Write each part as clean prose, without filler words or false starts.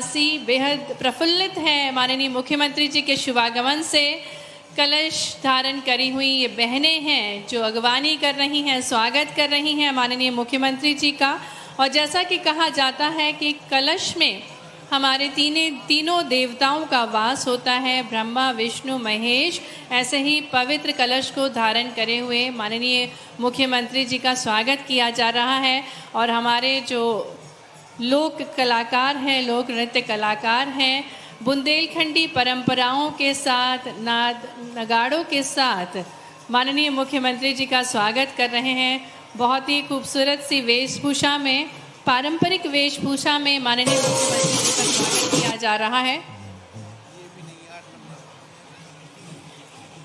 वासी बेहद प्रफुल्लित हैं माननीय मुख्यमंत्री जी के शुभागमन से। कलश धारण करी हुई ये बहनें हैं जो अगवानी कर रही हैं, स्वागत कर रही हैं माननीय मुख्यमंत्री जी का। और जैसा कि कहा जाता है कि कलश में हमारे तीनों देवताओं का वास होता है, ब्रह्मा विष्णु महेश। ऐसे ही पवित्र कलश को धारण करे हुए माननीय मुख्यमंत्री जी का स्वागत किया जा रहा है। और हमारे जो लोक कलाकार हैं, लोक नृत्य कलाकार हैं, बुंदेलखंडी परंपराओं के साथ, नाद नगाड़ों के साथ माननीय मुख्यमंत्री जी का स्वागत कर रहे हैं। बहुत ही खूबसूरत सी वेशभूषा में, पारंपरिक वेशभूषा में माननीय मुख्यमंत्री जी का स्वागत किया जा रहा है।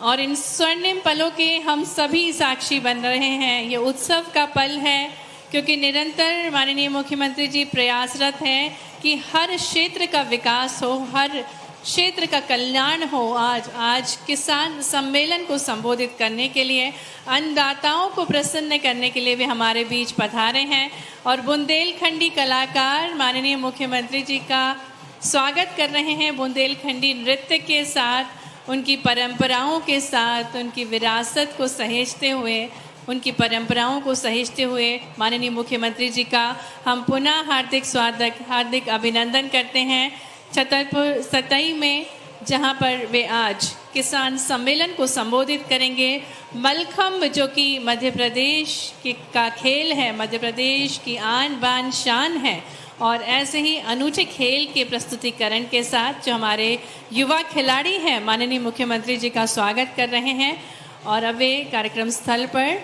और इन स्वर्णिम पलों के हम सभी साक्षी बन रहे हैं। ये उत्सव का पल है क्योंकि निरंतर माननीय मुख्यमंत्री जी प्रयासरत हैं कि हर क्षेत्र का विकास हो, हर क्षेत्र का कल्याण हो। आज किसान सम्मेलन को संबोधित करने के लिए, अन्नदाताओं को प्रसन्न करने के लिए वे हमारे बीच पधारे हैं। और बुंदेलखंडी कलाकार माननीय मुख्यमंत्री जी का स्वागत कर रहे हैं बुंदेलखंडी नृत्य के साथ, उनकी परंपराओं के साथ, उनकी विरासत को सहेजते हुए, उनकी परंपराओं को सहेजते हुए माननीय मुख्यमंत्री जी का हम पुनः हार्दिक अभिनंदन करते हैं। छतरपुर सतई में जहां पर वे आज किसान सम्मेलन को संबोधित करेंगे। मलखम्ब जो कि मध्य प्रदेश का खेल है, मध्य प्रदेश की आन बान शान है, और ऐसे ही अनूठे खेल के प्रस्तुतिकरण के साथ जो हमारे युवा खिलाड़ी हैं माननीय मुख्यमंत्री जी का स्वागत कर रहे हैं। और अब वे कार्यक्रम स्थल पर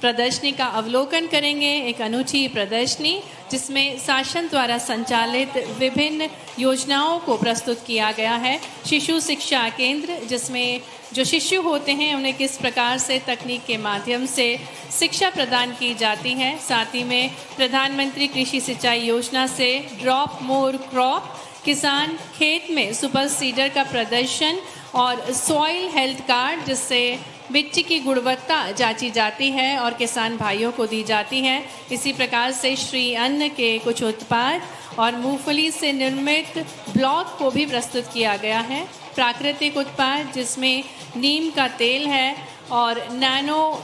प्रदर्शनी का अवलोकन करेंगे। एक अनूठी प्रदर्शनी जिसमें शासन द्वारा संचालित विभिन्न योजनाओं को प्रस्तुत किया गया है। शिशु शिक्षा केंद्र, जिसमें जो शिशु होते हैं उन्हें किस प्रकार से तकनीक के माध्यम से शिक्षा प्रदान की जाती है। साथ ही में प्रधानमंत्री कृषि सिंचाई योजना से ड्रॉप मोर क्रॉप, किसान खेत में सुपर सीडर का प्रदर्शन, और सॉइल हेल्थ कार्ड जिससे मिट्टी की गुणवत्ता जांची जाती है और किसान भाइयों को दी जाती है। इसी प्रकार से श्री अन्न के कुछ उत्पाद और मूंगफली से निर्मित ब्लॉक को भी प्रस्तुत किया गया है। प्राकृतिक उत्पाद जिसमें नीम का तेल है, और नैनो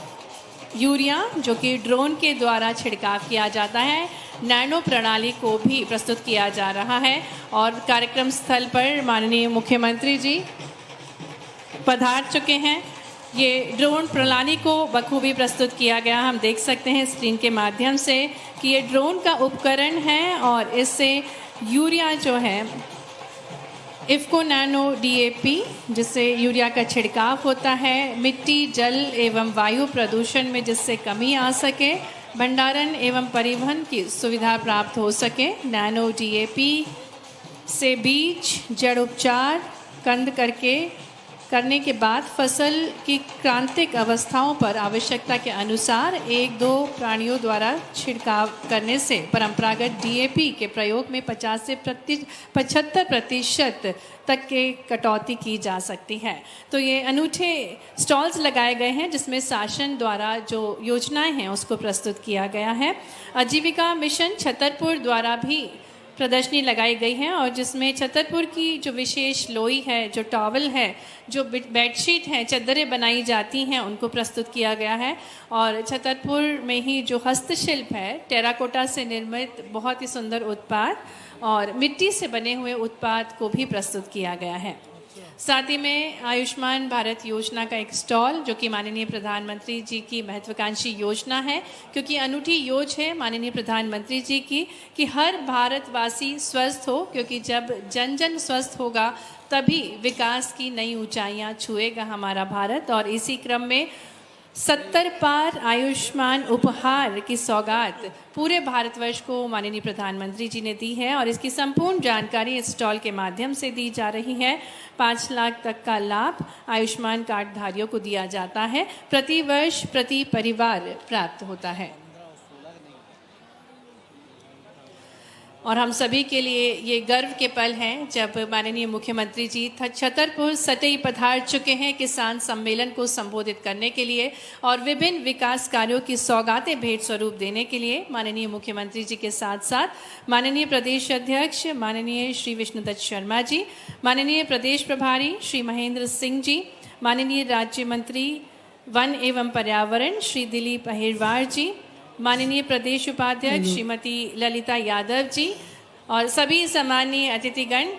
यूरिया जो कि ड्रोन के द्वारा छिड़काव किया जाता है, नैनो प्रणाली को भी प्रस्तुत किया जा रहा है। और कार्यक्रम स्थल पर माननीय मुख्यमंत्री जी पधार चुके हैं। ये ड्रोन प्रणाली को बखूबी प्रस्तुत किया गया, हम देख सकते हैं स्क्रीन के माध्यम से कि ये ड्रोन का उपकरण है और इससे यूरिया जो है, इफ़को नैनो DAP, जिससे यूरिया का छिड़काव होता है, मिट्टी जल एवं वायु प्रदूषण में जिससे कमी आ सके, भंडारण एवं परिवहन की सुविधा प्राप्त हो सके। नैनो DAP से बीज जड़ उपचार कंद करने के बाद फसल की क्रांतिक अवस्थाओं पर आवश्यकता के अनुसार 1-2 प्राणियों द्वारा छिड़काव करने से परंपरागत DAP के प्रयोग में 50 से 75% तक के कटौती की जा सकती है। तो ये अनूठे स्टॉल्स लगाए गए हैं जिसमें शासन द्वारा जो योजनाएं हैं उसको प्रस्तुत किया गया है। आजीविका मिशन छतरपुर द्वारा भी प्रदर्शनी लगाई गई है, और जिसमें छतरपुर की जो विशेष लोई है, जो टॉवल है, जो बेडशीट हैं, चद्दरें बनाई जाती हैं, उनको प्रस्तुत किया गया है। और छतरपुर में ही जो हस्तशिल्प है, टेराकोटा से निर्मित बहुत ही सुंदर उत्पाद और मिट्टी से बने हुए उत्पाद को भी प्रस्तुत किया गया है। साथ ही में आयुष्मान भारत योजना का एक स्टॉल जो कि माननीय प्रधानमंत्री जी की महत्वाकांक्षी योजना है, क्योंकि अनूठी योजना है माननीय प्रधानमंत्री जी की कि हर भारतवासी स्वस्थ हो, क्योंकि जब जन जन स्वस्थ होगा तभी विकास की नई ऊंचाइयां छुएगा हमारा भारत। और इसी क्रम में 70 पार आयुष्मान उपहार की सौगात पूरे भारतवर्ष को माननीय प्रधानमंत्री जी ने दी है, और इसकी संपूर्ण जानकारी इस स्टॉल के माध्यम से दी जा रही है। 5 लाख तक का लाभ आयुष्मान कार्ड धारियों को दिया जाता है, प्रति वर्ष प्रति परिवार प्राप्त होता है। और हम सभी के लिए ये गर्व के पल हैं जब माननीय मुख्यमंत्री जी छतरपुर सतई पधार चुके हैं किसान सम्मेलन को संबोधित करने के लिए और विभिन्न विकास कार्यों की सौगातें भेंट स्वरूप देने के लिए। माननीय मुख्यमंत्री जी के साथ साथ माननीय प्रदेश अध्यक्ष माननीय श्री विष्णुदत्त शर्मा जी, माननीय प्रदेश प्रभारी श्री महेंद्र सिंह जी, माननीय राज्य मंत्री वन एवं पर्यावरण श्री दिलीप अहिरवार जी, माननीय प्रदेश उपाध्यक्ष श्रीमती ललिता यादव जी और सभी सम्मानीय अतिथिगण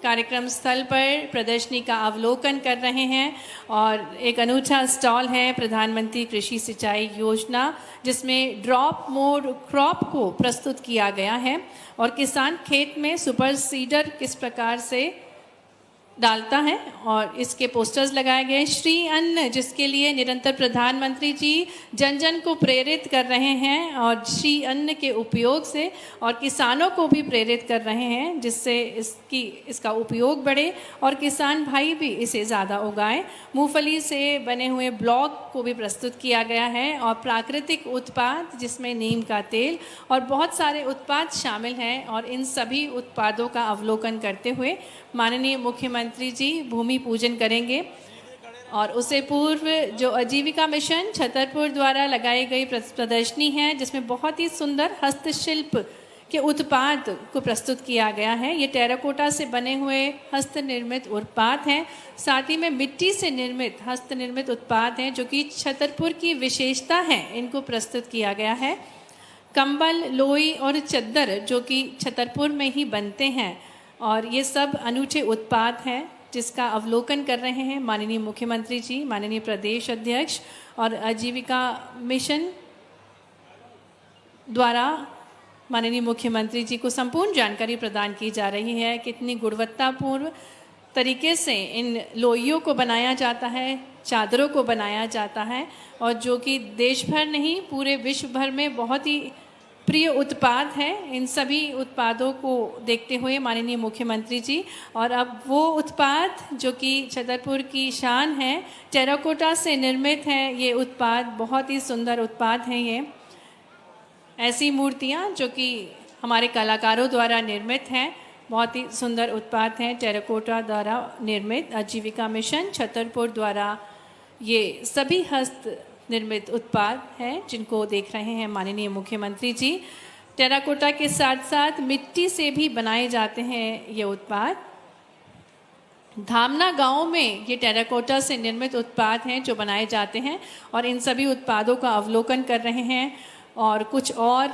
कार्यक्रम स्थल पर प्रदर्शनी का अवलोकन कर रहे हैं। और एक अनूठा स्टॉल है प्रधानमंत्री कृषि सिंचाई योजना, जिसमें ड्रॉप मोड क्रॉप को प्रस्तुत किया गया है और किसान खेत में सुपर सीडर किस प्रकार से डालता है और इसके पोस्टर्स लगाए गए। श्री अन्न, जिसके लिए निरंतर प्रधानमंत्री जी जन जन को प्रेरित कर रहे हैं और श्री अन्न के उपयोग से और किसानों को भी प्रेरित कर रहे हैं, जिससे इसका उपयोग बढ़े और किसान भाई भी इसे ज़्यादा उगाएं। मूंगफली से बने हुए ब्लॉग को भी प्रस्तुत किया गया है और प्राकृतिक उत्पाद जिसमें नीम का तेल और बहुत सारे उत्पाद शामिल हैं। और इन सभी उत्पादों का अवलोकन करते हुए माननीय मुख्यमंत्री जी भूमि पूजन करेंगे। और उससे पूर्व जो आजीविका मिशन छतरपुर द्वारा लगाई गई प्रदर्शनी है, जिसमें बहुत ही सुंदर हस्तशिल्प के उत्पाद को प्रस्तुत किया गया है। ये टेराकोटा से बने हुए हस्त निर्मित उत्पाद हैं, साथ ही में मिट्टी से निर्मित हस्त निर्मित उत्पाद हैं जो कि छतरपुर की विशेषता है, इनको प्रस्तुत किया गया है। कंबल, लोई और चद्दर जो कि छतरपुर में ही बनते हैं और ये सब अनूठे उत्पाद हैं जिसका अवलोकन कर रहे हैं माननीय मुख्यमंत्री जी, माननीय प्रदेश अध्यक्ष और आजीविका मिशन द्वारा माननीय मुख्यमंत्री जी को संपूर्ण जानकारी प्रदान की जा रही है। कितनी गुणवत्तापूर्ण तरीके से इन लोइयों को बनाया जाता है, चादरों को बनाया जाता है और जो कि देश भर नहीं पूरे विश्व भर में बहुत ही प्रिय उत्पाद है। इन सभी उत्पादों को देखते हुए माननीय मुख्यमंत्री जी और अब वो उत्पाद जो कि छतरपुर की शान है, टेराकोटा से निर्मित है ये उत्पाद, बहुत ही सुंदर उत्पाद हैं। ये ऐसी मूर्तियाँ जो कि हमारे कलाकारों द्वारा निर्मित हैं, बहुत ही सुंदर उत्पाद हैं टेराकोटा द्वारा निर्मित। आजीविका मिशन छतरपुर द्वारा ये सभी हस्त निर्मित उत्पाद हैं जिनको देख रहे हैं माननीय मुख्यमंत्री जी। टेराकोटा के साथ साथ मिट्टी से भी बनाए जाते हैं ये उत्पाद। धामना गांव में ये टेराकोटा से निर्मित उत्पाद हैं जो बनाए जाते हैं और इन सभी उत्पादों का अवलोकन कर रहे हैं। और कुछ और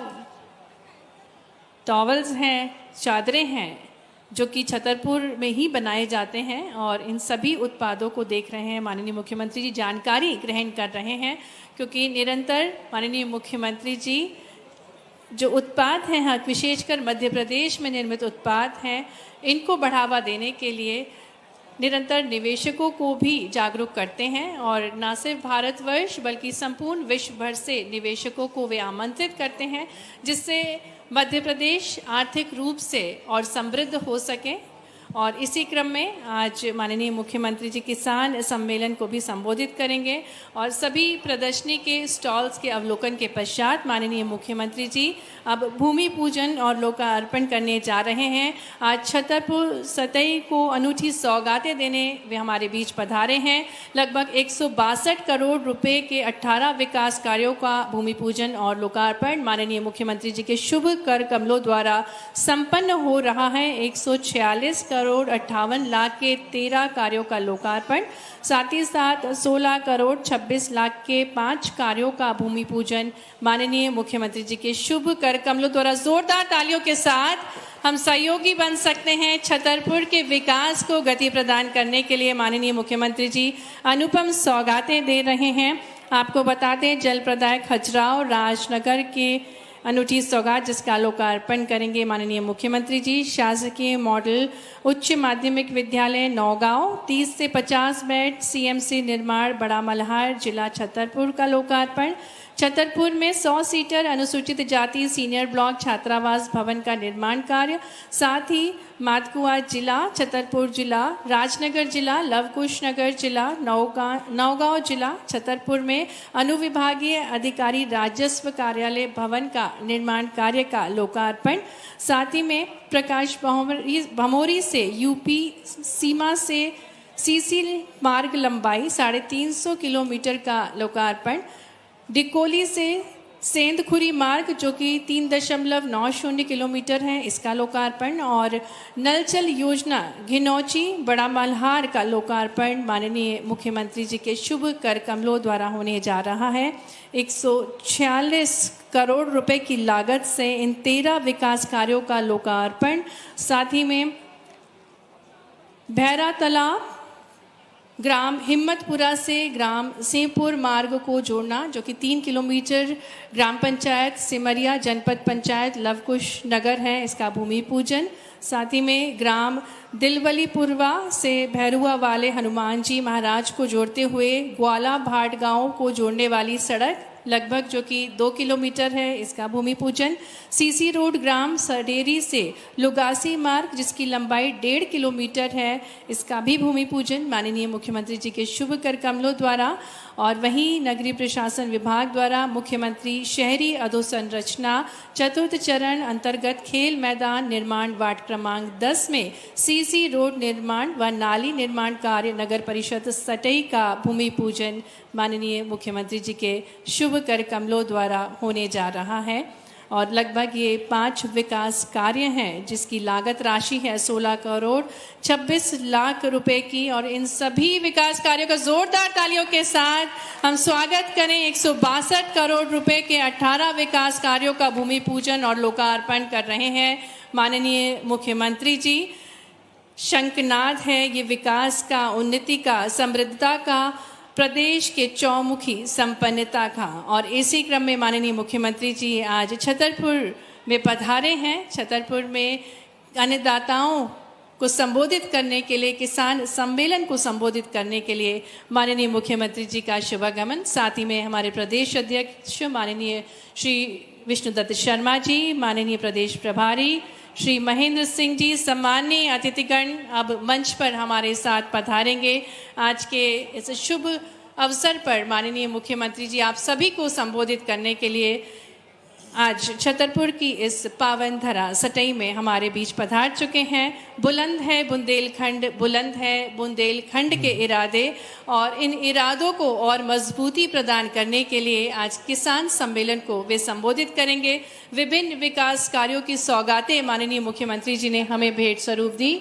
टॉवल्स हैं, चादरें हैं जो कि छतरपुर में ही बनाए जाते हैं और इन सभी उत्पादों को देख रहे हैं माननीय मुख्यमंत्री जी, जानकारी ग्रहण कर रहे हैं क्योंकि निरंतर माननीय मुख्यमंत्री जी जो उत्पाद हैं, विशेषकर मध्य प्रदेश में निर्मित उत्पाद हैं, इनको बढ़ावा देने के लिए निरंतर निवेशकों को भी जागरूक करते हैं और न सिर्फ भारतवर्ष बल्कि संपूर्ण विश्व भर से निवेशकों को वे आमंत्रित करते हैं, जिससे मध्य प्रदेश आर्थिक रूप से और समृद्ध हो सके। और इसी क्रम में आज माननीय मुख्यमंत्री जी किसान सम्मेलन को भी संबोधित करेंगे और सभी प्रदर्शनी के स्टॉल्स के अवलोकन के पश्चात माननीय मुख्यमंत्री जी अब भूमि पूजन और लोकार्पण करने जा रहे हैं। आज छतरपुर सतई को अनूठी सौगातें देने वे हमारे बीच पधारे हैं। लगभग 162 करोड़ रुपए के 18 विकास कार्यों का भूमि पूजन और लोकार्पण माननीय मुख्यमंत्री जी के शुभ कर कमलों द्वारा संपन्न हो रहा है। 146 करोड़ 58 लाख के 13 कार्यों का लोकार्पण, साथ ही साथ 16 करोड़ 26 लाख के 5 कार्यों का भूमि पूजन माननीय मुख्यमंत्री जी के शुभ कर कमलों द्वारा। जोरदार तालियों के साथ हम सहयोगी बन सकते हैं छतरपुर के विकास को गति प्रदान करने के लिए। माननीय मुख्यमंत्री जी अनुपम सौगातें दे रहे हैं। आपको बता दें जल प्रदाय खजुराहो राजनगर के अनूठी सौगात जिसका लोकार्पण करेंगे माननीय मुख्यमंत्री जी। शासकीय मॉडल उच्च माध्यमिक विद्यालय नौगांव 30 से 50 बेड CMC निर्माण बड़ा मल्हार जिला छतरपुर का लोकार्पण। छतरपुर में 100 सीटर अनुसूचित जाति सीनियर ब्लॉक छात्रावास भवन का निर्माण कार्य, साथ ही मातकुआ जिला, छतरपुर जिला, राजनगर जिला, लवकुश नगर जिला, नौगांव जिला, छतरपुर में अनुविभागीय अधिकारी राजस्व कार्यालय भवन का निर्माण कार्य का लोकार्पण, साथ ही में प्रकाश भमोरी से यूपी सीमा से सीसी मार्ग लंबाई 350 किलोमीटर का लोकार्पण, डिकोली से सेंधखुरी मार्ग जो कि 3.90 किलोमीटर है, इसका लोकार्पण, और नल जल योजना घिनौची बड़ा मल्हार का लोकार्पण माननीय मुख्यमंत्री जी के शुभ कर कमलों द्वारा होने जा रहा है। 146 करोड़ रुपए की लागत से इन 13 विकास कार्यों का लोकार्पण, साथ ही में भैरा तालाब ग्राम हिम्मतपुरा से ग्राम सिंहपुर मार्ग को जोड़ना जो कि 3 किलोमीटर ग्राम पंचायत सिमरिया जनपद पंचायत लवकुश नगर है, इसका भूमि पूजन, साथ ही में ग्राम दिलवलीपुरवा से भैरुआ वाले हनुमान जी महाराज को जोड़ते हुए ग्वाला भाट गांव को जोड़ने वाली सड़क लगभग जो कि 2 किलोमीटर है, इसका भूमि पूजन, सीसी रोड ग्राम सडेरी से लुगासी मार्ग जिसकी लंबाई 1.5 किलोमीटर है, इसका भी भूमि पूजन माननीय मुख्यमंत्री जी के शुभ कर कमलों द्वारा, और वहीं नगरीय प्रशासन विभाग द्वारा मुख्यमंत्री शहरी अधोसंरचना चतुर्थ चरण अंतर्गत खेल मैदान निर्माण वार्ड क्रमांक 10 में सीसी रोड निर्माण व नाली निर्माण कार्य नगर परिषद सटई का भूमि पूजन माननीय मुख्यमंत्री जी के शुभ कर कमलों द्वारा होने जा रहा है। और लगभग ये 5 विकास कार्य हैं जिसकी लागत राशि है 16 करोड़ 26 लाख रुपए की, और इन सभी विकास कार्यों का जोरदार तालियों के साथ हम स्वागत करें। 162 करोड़ रुपए के 18 विकास कार्यों का भूमि पूजन और लोकार्पण कर रहे हैं माननीय मुख्यमंत्री जी। शंखनाद है ये विकास का, उन्नति का, समृद्धता का, प्रदेश के चौमुखी संपन्नता का, और इसी क्रम में माननीय मुख्यमंत्री जी आज छतरपुर में पधारे हैं। छतरपुर में अन्नदाताओं को संबोधित करने के लिए, किसान सम्मेलन को संबोधित करने के लिए माननीय मुख्यमंत्री जी का शुभागमन, साथ ही में हमारे प्रदेश अध्यक्ष माननीय श्री विष्णुदत्त शर्मा जी, माननीय प्रदेश प्रभारी श्री महेंद्र सिंह जी, सम्माननीय अतिथिगण अब मंच पर हमारे साथ पधारेंगे। आज के इस शुभ अवसर पर माननीय मुख्यमंत्री जी आप सभी को संबोधित करने के लिए आज छतरपुर की इस पावन धरा सटई में हमारे बीच पधार चुके हैं। बुलंद है बुंदेलखंड, बुलंद है बुंदेलखंड के इरादे, और इन इरादों को और मजबूती प्रदान करने के लिए आज किसान सम्मेलन को वे संबोधित करेंगे। विभिन्न विकास कार्यों की सौगातें माननीय मुख्यमंत्री जी ने हमें भेंट स्वरूप दी।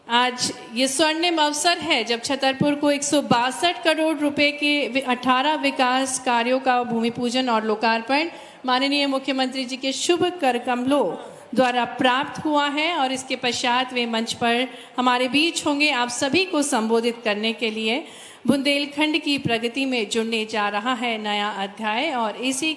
आज ये स्वर्णिम अवसर है जब छतरपुर को 162 करोड़ रुपए के 18 विकास कार्यों का भूमि पूजन और लोकार्पण माननीय मुख्यमंत्री जी के शुभ कर कमलों द्वारा प्राप्त हुआ है, और इसके पश्चात वे मंच पर हमारे बीच होंगे आप सभी को संबोधित करने के लिए। बुंदेलखंड की प्रगति में जुड़ने जा रहा है नया अध्याय, और इसी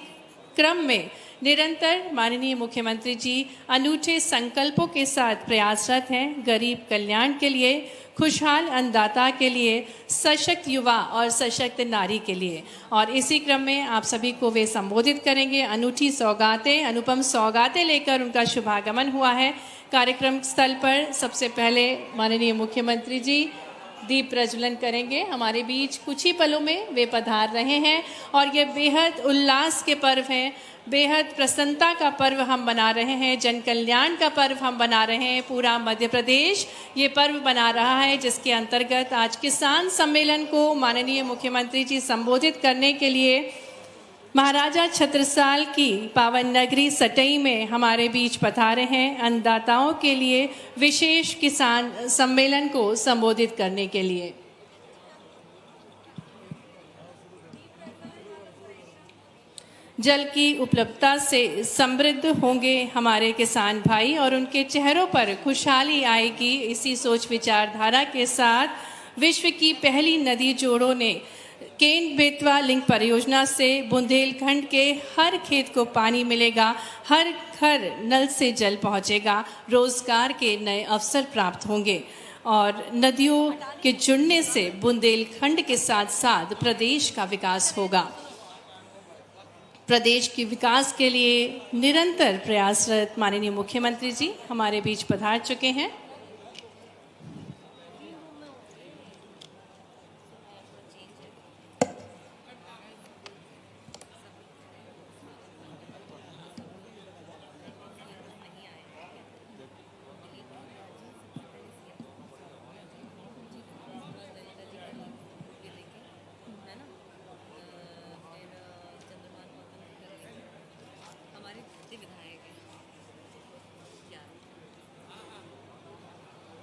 क्रम में निरंतर माननीय मुख्यमंत्री जी अनूठे संकल्पों के साथ प्रयासरत हैं गरीब कल्याण के लिए, खुशहाल अन्नदाता के लिए, सशक्त युवा और सशक्त नारी के लिए, और इसी क्रम में आप सभी को वे संबोधित करेंगे। अनूठी सौगातें, अनुपम सौगातें लेकर उनका शुभागमन हुआ है। कार्यक्रम स्थल पर सबसे पहले माननीय मुख्यमंत्री जी दीप प्रज्वलन करेंगे। हमारे बीच कुछ ही पलों में वे पधार रहे हैं, और ये बेहद उल्लास के पर्व हैं, बेहद प्रसन्नता का पर्व हम बना रहे हैं, जन कल्याण का पर्व हम बना रहे हैं। पूरा मध्य प्रदेश ये पर्व बना रहा है, जिसके अंतर्गत आज किसान सम्मेलन को माननीय मुख्यमंत्री जी संबोधित करने के लिए महाराजा छत्रसाल की पावन नगरी सटई में हमारे बीच पधारे हैं, अन्नदाताओं के लिए विशेष किसान सम्मेलन को संबोधित करने के लिए। जल की उपलब्धता से समृद्ध होंगे हमारे किसान भाई, और उनके चेहरों पर खुशहाली आएगी। इसी सोच विचारधारा के साथ विश्व की पहली नदी जोड़ों ने केन बेतवा लिंक परियोजना से बुंदेलखंड के हर खेत को पानी मिलेगा, हर घर नल से जल पहुंचेगा, रोजगार के नए अवसर प्राप्त होंगे। और नदियों के जुड़ने से बुंदेलखंड के साथ साथ प्रदेश का विकास होगा। प्रदेश के विकास के लिए निरंतर प्रयासरत माननीय मुख्यमंत्री जी हमारे बीच पधार चुके हैं।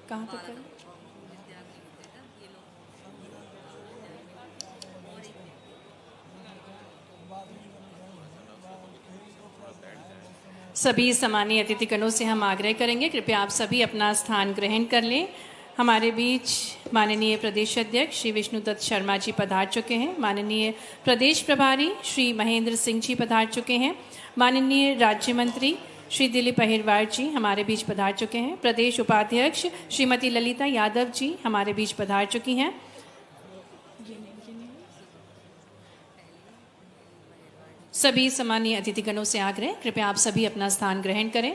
कहाँ तक करें? सभी सम्मानीय अतिथिगणों से हम आग्रह करेंगे, कृपया आप सभी अपना स्थान ग्रहण कर लें। हमारे बीच माननीय प्रदेश अध्यक्ष श्री विष्णुदत्त शर्मा जी पधार चुके हैं। माननीय प्रदेश प्रभारी श्री महेंद्र सिंह जी पधार चुके हैं। माननीय राज्य मंत्री श्री दिलीप अहिरवार जी हमारे बीच पधार चुके हैं। प्रदेश उपाध्यक्ष श्रीमती ललिता यादव जी हमारे बीच पधार चुकी हैं। सभी सम्मानीय अतिथिगणों से आग्रह, कृपया आप सभी अपना स्थान ग्रहण करें।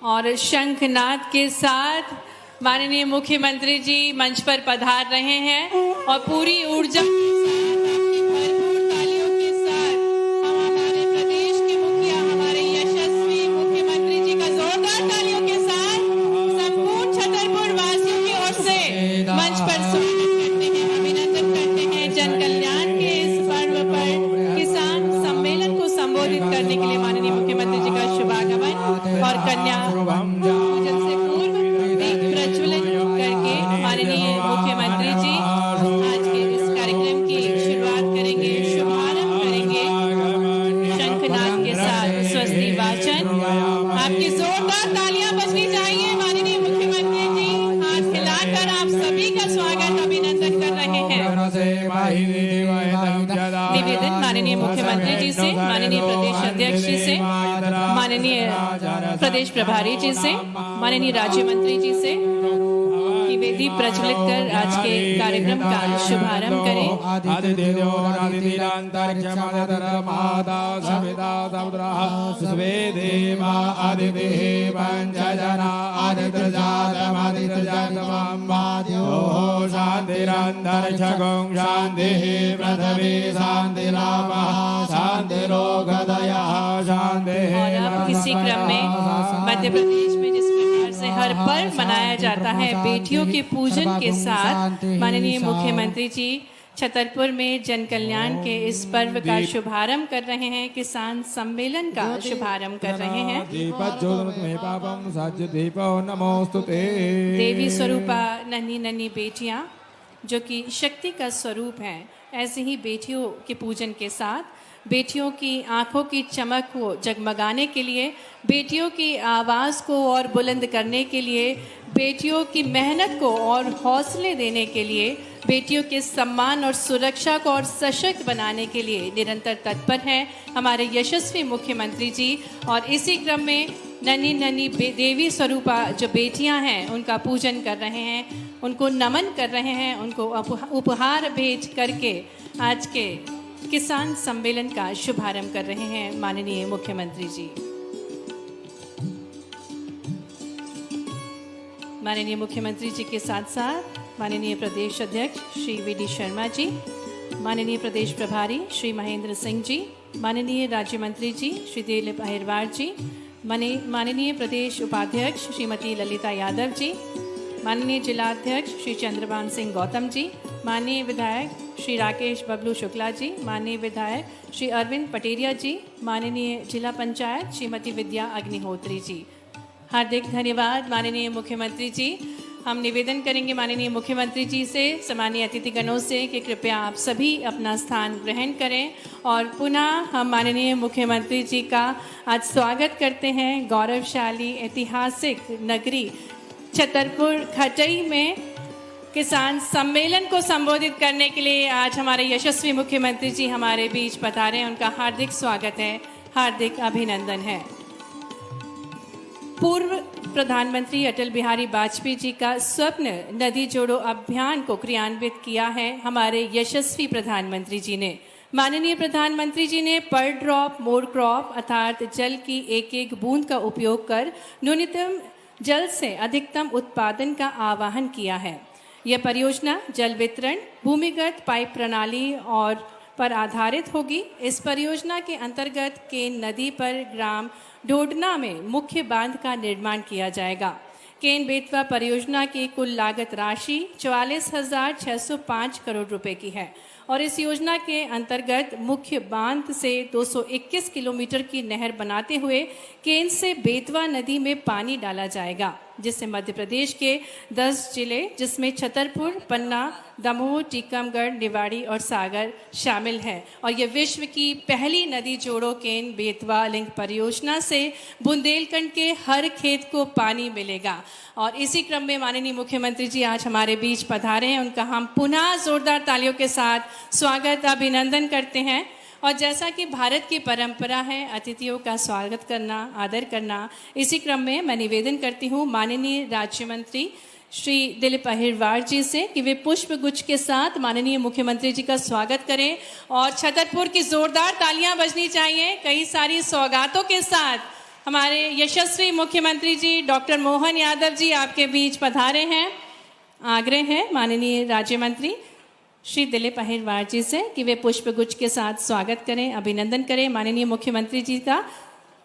और शंखनाद के साथ माननीय मुख्यमंत्री जी मंच पर पधार रहे हैं और पूरी ऊर्जा के साथ, भरपूर तालियों के साथ हम हमारे प्रदेश के मुखिया, हमारे यशस्वी मुख्यमंत्री जी का जोरदार तालियों के साथ संपूर्ण छतरपुर वासियों की ओर से मंच पर स्वागत करते हैं, अभिनंदन करते हैं। जन कल्याण के इस पर्व पर किसान सम्मेलन को संबोधित करने के लिए माननीय मुख्यमंत्री जी का शुभागमन और कन्या पूजन से पूर्व दीप प्रज्वलन करके माननीय मुख्यमंत्री जी आज के इस कार्यक्रम की शुरुआत करेंगे, शुभारंभ करेंगे शंखनाद के साथ स्वस्ति वाचन। आपकी जोरदार तालियां बजनी चाहिए। माननीय मुख्यमंत्री जी हाथ हिलाकर आप सभी का स्वागत अभिनंदन कर रहे हैं। निवेदन माननीय मुख्यमंत्री जी से, माननीय प्रदेश अध्यक्ष जी से, माननीय प्रदेश प्रभारी जी से, माननीय राज्य मंत्री जी से कि वे दीप प्रज्वलित कर आज के कार्यक्रम का शुभारंभ करें। और अब इसी क्रम में मध्य प्रदेश में जिस प्रकार से हर पर्व मनाया जाता है बेटियों के पूजन के साथ, माननीय मुख्यमंत्री जी छतरपुर में जन कल्याण के इस पर्व का शुभारंभ कर रहे हैं, किसान सम्मेलन का शुभारंभ कर रहे हैं। देवी स्वरूपा नन्ही नन्ही बेटियां जो कि शक्ति का स्वरूप हैं, ऐसे ही बेटियों के पूजन के साथ बेटियों की आंखों की चमक को जगमगाने के लिए, बेटियों की आवाज़ को और बुलंद करने के लिए, बेटियों की मेहनत को और हौसले देने के लिए, बेटियों के सम्मान और सुरक्षा को और सशक्त बनाने के लिए निरंतर तत्पर हैं हमारे यशस्वी मुख्यमंत्री जी। और इसी क्रम में नन्ही नन्ही देवी स्वरूपा जो बेटियां हैं उनका पूजन कर रहे हैं, उनको नमन कर रहे हैं, उनको उपहार भेज करके आज के किसान सम्मेलन का शुभारंभ कर रहे हैं माननीय मुख्यमंत्री जी। माननीय मुख्यमंत्री जी के साथ साथ माननीय प्रदेश अध्यक्ष श्री वी.डी. शर्मा जी, माननीय प्रदेश प्रभारी श्री महेंद्र सिंह जी, माननीय राज्य मंत्री जी श्री दिलीप अहिरवार जी, माननीय प्रदेश उपाध्यक्ष श्रीमती ललिता यादव जी, माननीय जिलाध्यक्ष श्री चंद्रभान सिंह गौतम जी, माननीय विधायक श्री राकेश बबलू शुक्ला जी, माननीय विधायक श्री अरविंद पटेरिया जी, माननीय जिला पंचायत श्रीमती विद्या अग्निहोत्री जी, हार्दिक धन्यवाद माननीय मुख्यमंत्री जी। हम निवेदन करेंगे माननीय मुख्यमंत्री जी से, सम्मानीय अतिथिगणों से कि कृपया आप सभी अपना स्थान ग्रहण करें और पुनः हम माननीय मुख्यमंत्री जी का आज स्वागत करते हैं गौरवशाली ऐतिहासिक नगरी छतरपुर खटई में किसान सम्मेलन को संबोधित करने के लिए आज हमारे यशस्वी मुख्यमंत्री जी हमारे बीच पधारे हैं। उनका हार्दिक स्वागत है, हार्दिक अभिनंदन है। पूर्व प्रधानमंत्री अटल बिहारी वाजपेयी जी का स्वप्न नदी जोड़ो अभियान को क्रियान्वित किया है हमारे यशस्वी प्रधानमंत्री जी ने। माननीय प्रधानमंत्री जी ने पर ड्रॉप मोर क्रॉप अर्थात जल की एक एक बूंद का उपयोग कर न्यूनतम जल से अधिकतम उत्पादन का आह्वान किया है। यह परियोजना जल वितरण, भूमिगत पाइप प्रणाली और पर आधारित होगी। इस परियोजना के अंतर्गत केन नदी पर ग्राम ढोडना में मुख्य बांध का निर्माण किया जाएगा। केन बेतवा परियोजना की कुल लागत राशि 44,605 करोड़ रुपए की है और इस योजना के अंतर्गत मुख्य बांध से 221 किलोमीटर की नहर बनाते हुए केन से बेतवा नदी में पानी डाला जाएगा, जिससे मध्य प्रदेश के 10 जिले जिसमें छतरपुर, पन्ना, दमोह, टीकमगढ़, निवाड़ी और सागर शामिल है। और ये विश्व की पहली नदी जोड़ो केन बेतवा लिंक परियोजना से बुंदेलखंड के हर खेत को पानी मिलेगा। और इसी क्रम में माननीय मुख्यमंत्री जी आज हमारे बीच पधारे हैं, उनका हम पुनः जोरदार तालियों के साथ स्वागत अभिनंदन करते हैं। और जैसा कि भारत की परंपरा है अतिथियों का स्वागत करना, आदर करना, इसी क्रम में मैं निवेदन करती हूँ माननीय राज्य मंत्री श्री दिलीप अहिरवार जी से कि वे पुष्प गुच्छ के साथ माननीय मुख्यमंत्री जी का स्वागत करें और छतरपुर की जोरदार तालियां बजनी चाहिए। कई सारी सौगातों के साथ हमारे यशस्वी मुख्यमंत्री जी डॉक्टर मोहन यादव जी आपके बीच पधारे हैं। आग्रह है माननीय राज्य मंत्री श्री दिलीप अहिरवार जी से कि वे पुष्प गुच्छ के साथ स्वागत करें, अभिनंदन करें माननीय मुख्यमंत्री जी का।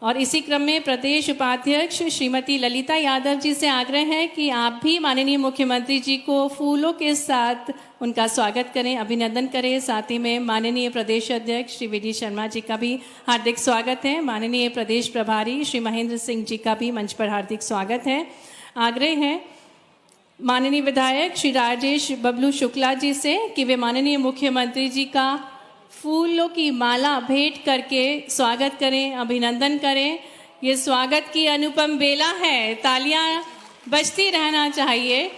और इसी क्रम में प्रदेश उपाध्यक्ष श्रीमती ललिता यादव जी से आग्रह है कि आप भी माननीय मुख्यमंत्री जी को फूलों के साथ उनका स्वागत करें, अभिनंदन करें। साथ ही में माननीय प्रदेश अध्यक्ष श्री वी.डी. शर्मा जी का भी हार्दिक स्वागत है। माननीय प्रदेश प्रभारी श्री महेंद्र सिंह जी का भी मंच पर हार्दिक स्वागत है। आग्रह है माननीय विधायक श्री राजेश बबलू शुक्ला जी से कि वे माननीय मुख्यमंत्री जी का फूलों की माला भेंट करके स्वागत करें, अभिनंदन करें। ये स्वागत की अनुपम बेला है, तालियां बजती रहना चाहिए।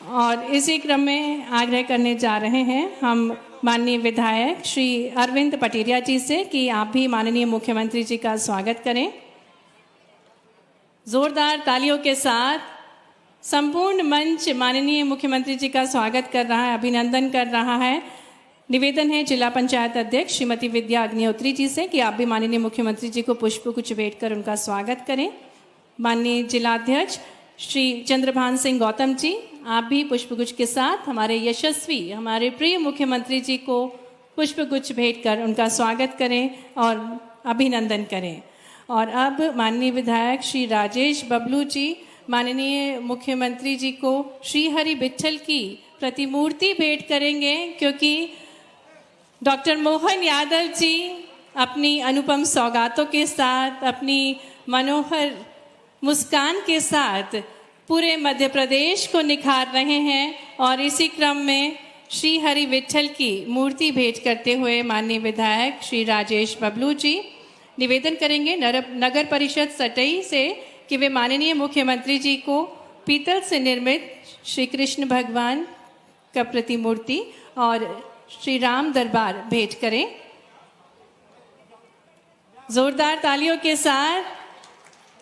और इसी क्रम में आग्रह करने जा रहे हैं हम माननीय विधायक श्री अरविंद पटेरिया जी से कि आप भी माननीय मुख्यमंत्री जी का स्वागत करें। जोरदार तालियों के साथ संपूर्ण मंच माननीय मुख्यमंत्री जी का स्वागत कर रहा है, अभिनंदन कर रहा है। निवेदन है जिला पंचायत अध्यक्ष श्रीमती विद्या अग्निहोत्री जी से कि आप भी माननीय मुख्यमंत्री जी को पुष्प गुच्छ भेंट कर उनका स्वागत करें। माननीय जिलाध्यक्ष श्री चंद्रभान सिंह गौतम जी, आप भी पुष्प गुच्छ के साथ हमारे यशस्वी, हमारे प्रिय मुख्यमंत्री जी को पुष्प गुच्छ भेंट कर उनका स्वागत करें और अभिनंदन करें। और अब माननीय विधायक श्री राजेश बबलू जी माननीय मुख्यमंत्री जी को श्री हरि विट्ठल की प्रतिमूर्ति भेंट करेंगे, क्योंकि डॉक्टर मोहन यादव जी अपनी अनुपम सौगातों के साथ, अपनी मनोहर मुस्कान के साथ पूरे मध्य प्रदेश को निखार रहे हैं। और इसी क्रम में श्री हरि विट्ठल की मूर्ति भेंट करते हुए माननीय विधायक श्री राजेश बबलू जी निवेदन करेंगे नगर परिषद सटई से कि वे माननीय मुख्यमंत्री जी को पीतल से निर्मित श्री कृष्ण भगवान का प्रतिमूर्ति और श्री राम दरबार भेंट करें। जोरदार तालियों के साथ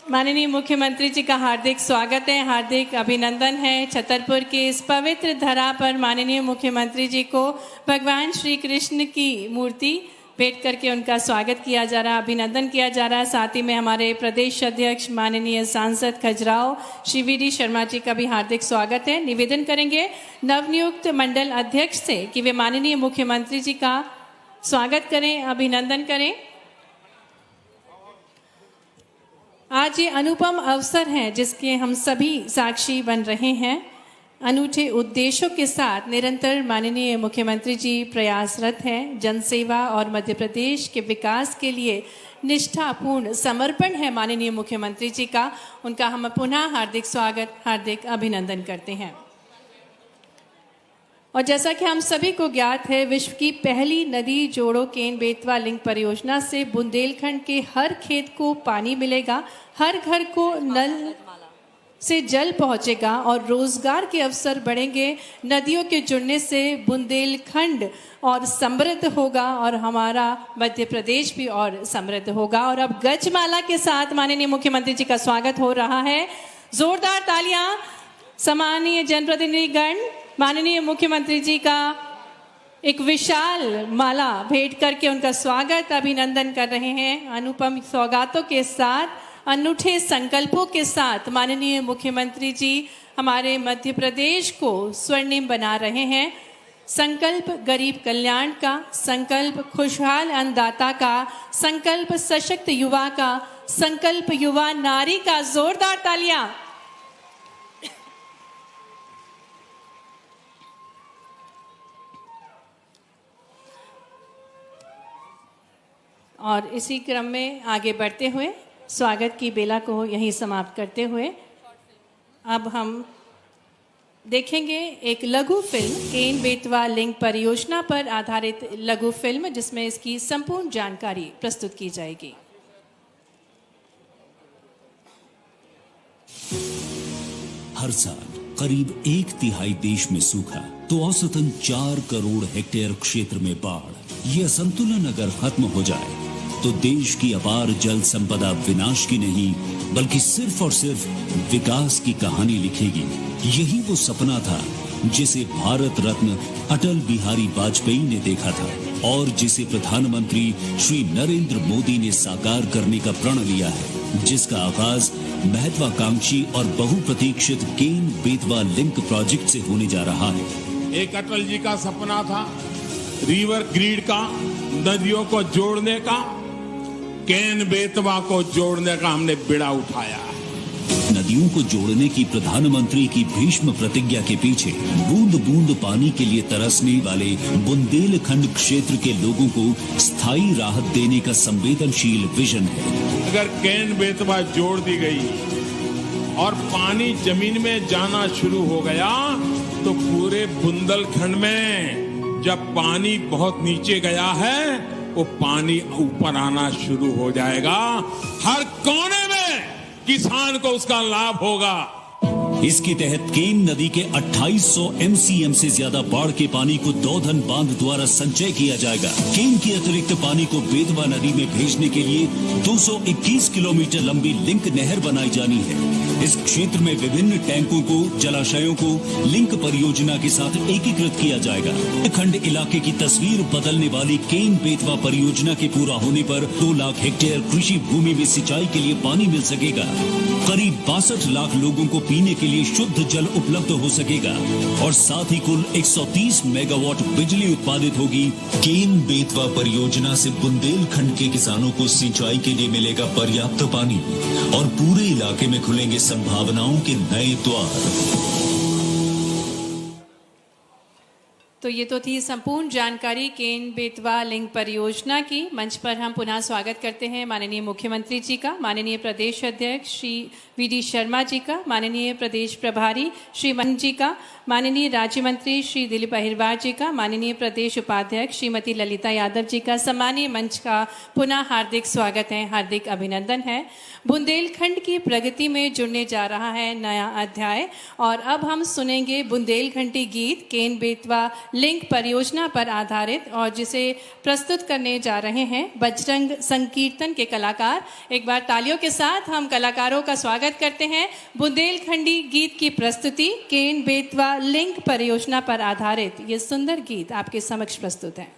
माननीय मुख्यमंत्री जी का हार्दिक स्वागत है, हार्दिक अभिनंदन है। छतरपुर की इस पवित्र धरा पर माननीय मुख्यमंत्री जी को भगवान श्री कृष्ण की मूर्ति भेंट करके उनका स्वागत किया जा रहा है, अभिनंदन किया जा रहा है। साथ ही में हमारे प्रदेश अध्यक्ष माननीय सांसद खजुराहो श्री वी.डी. शर्मा जी का भी हार्दिक स्वागत है। निवेदन करेंगे नवनियुक्त मंडल अध्यक्ष से कि वे माननीय मुख्यमंत्री जी का स्वागत करें, अभिनंदन करें। आज ये अनुपम अवसर है जिसके हम सभी साक्षी बन रहे हैं। अनूठे उद्देश्यों के साथ निरंतर माननीय मुख्यमंत्री जी प्रयासरत हैं। जनसेवा और मध्य प्रदेश के विकास के लिए निष्ठापूर्ण समर्पण है माननीय मुख्यमंत्री जी का, उनका हम पुनः हार्दिक स्वागत, हार्दिक अभिनंदन करते हैं। और जैसा कि हम सभी को ज्ञात है, विश्व की पहली नदी जोड़ो केन बेतवा लिंक परियोजना से बुंदेलखंड के हर खेत को पानी मिलेगा, हर घर को नल से जल पहुंचेगा और रोजगार के अवसर बढ़ेंगे। नदियों के जुड़ने से बुंदेलखंड और समृद्ध होगा और हमारा मध्य प्रदेश भी और समृद्ध होगा। और अब गजमाला के साथ माननीय मुख्यमंत्री जी का स्वागत हो रहा है। जोरदार तालियां। सम्मानीय जनप्रतिनिधिगण माननीय मुख्यमंत्री जी का एक विशाल माला भेंट करके उनका स्वागत, अभिनंदन कर रहे हैं। अनुपम सौगातों के साथ, अनूठे संकल्पों के साथ माननीय मुख्यमंत्री जी हमारे मध्य प्रदेश को स्वर्णिम बना रहे हैं। संकल्प गरीब कल्याण का, संकल्प खुशहाल अन्नदाता का, संकल्प सशक्त युवा का, संकल्प युवा नारी का। जोरदार तालियां। और इसी क्रम में आगे बढ़ते हुए स्वागत की बेला को यहीं समाप्त करते हुए अब हम देखेंगे एक लघु फिल्म, केन बेतवा लिंक परियोजना पर आधारित लघु फिल्म, जिसमें इसकी संपूर्ण जानकारी प्रस्तुत की जाएगी। हर साल करीब 1/3 देश में सूखा तो औसतन 4 करोड़ हेक्टेयर क्षेत्र में बाढ़। यह संतुलन अगर खत्म हो जाए तो देश की अपार जल संपदा विनाश की नहीं बल्कि सिर्फ और सिर्फ विकास की कहानी लिखेगी। यही वो सपना था जिसे भारत रत्न अटल बिहारी वाजपेयी ने देखा था और जिसे प्रधानमंत्री श्री नरेंद्र मोदी ने साकार करने का प्रण लिया है, जिसका आगाज महत्वाकांक्षी और बहुप्रतीक्षित केन बेतवा लिंक प्रोजेक्ट से होने जा रहा है। एक अटल जी का सपना था रिवर ग्रिड का, नदियों को जोड़ने का। केन बेतवा को जोड़ने का हमने बीड़ा उठाया। नदियों को जोड़ने की प्रधानमंत्री की भीष्म प्रतिज्ञा के पीछे बूंद बूंद पानी के लिए तरसने वाले बुंदेलखंड क्षेत्र के लोगों को स्थायी राहत देने का संवेदनशील विजन है। अगर केन बेतवा जोड़ दी गई और पानी जमीन में जाना शुरू हो गया तो पूरे बुंदेलखंड में जब पानी बहुत नीचे गया है वो पानी ऊपर आना शुरू हो जाएगा। हर कोने में किसान को उसका लाभ होगा। इसके तहत केन नदी के 2800 MCM से ज्यादा बाढ़ के पानी को दौधन बांध द्वारा संचय किया जाएगा। केन के अतिरिक्त पानी को बेतवा नदी में भेजने के लिए 221 किलोमीटर लंबी लिंक नहर बनाई जानी है। इस क्षेत्र में विभिन्न टैंकों को, जलाशयों को लिंक परियोजना के साथ एकीकृत किया जाएगा। खंड इलाके की तस्वीर बदलने वाली केन बेतवा परियोजना के पूरा होने पर 2 लाख हेक्टेयर कृषि भूमि में सिंचाई के लिए पानी मिल सकेगा। करीब 62 लाख लोगों को पीने के लिए शुद्ध जल उपलब्ध हो सकेगा और साथ ही कुल 130 मेगावाट बिजली उत्पादित होगी। केन बेतवा परियोजना से बुंदेलखंड के किसानों को सिंचाई के लिए मिलेगा पर्याप्त पानी और पूरे इलाके में खुलेंगे संभावनाओं के नए द्वार। तो ये तो थी संपूर्ण जानकारी केन बेतवा लिंक परियोजना की। मंच पर हम पुनः स्वागत करते हैं माननीय मुख्यमंत्री जी का, माननीय प्रदेश अध्यक्ष श्री VD शर्मा जी का, माननीय प्रदेश प्रभारी श्री मन जी का, माननीय राज्य मंत्री श्री दिलीप अहिरवार जी का, माननीय प्रदेश उपाध्यक्ष श्रीमती ललिता यादव जी का। सम्मानीय मंच का पुनः हार्दिक स्वागत है, हार्दिक अभिनंदन है। बुंदेलखंड की प्रगति में जुड़ने जा रहा है नया अध्याय और अब हम सुनेंगे बुंदेलखंडी गीत केन बेतवा लिंक परियोजना पर आधारित और जिसे प्रस्तुत करने जा रहे हैं बजरंग संकीर्तन के कलाकार। एक बार तालियों के साथ हम कलाकारों का स्वागत करते हैं। बुंदेलखंडी गीत की प्रस्तुति केन बेतवा लिंक परियोजना पर आधारित ये सुंदर गीत आपके समक्ष प्रस्तुत है।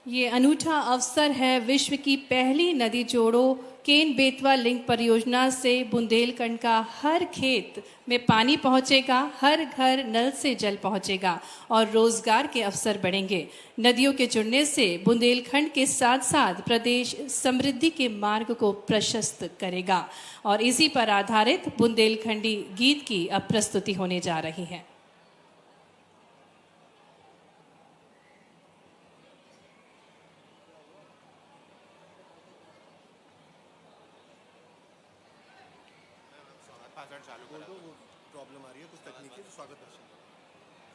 ये अनूठा अवसर है विश्व की पहली नदी जोड़ो केन बेतवा लिंक परियोजना से बुंदेलखंड का हर खेत में पानी पहुंचेगा, हर घर नल से जल पहुंचेगा और रोजगार के अवसर बढ़ेंगे। नदियों के जुड़ने से बुंदेलखंड के साथ साथ प्रदेश समृद्धि के मार्ग को प्रशस्त करेगा और इसी पर आधारित बुंदेलखंडी गीत की अब प्रस्तुति होने जा रही है।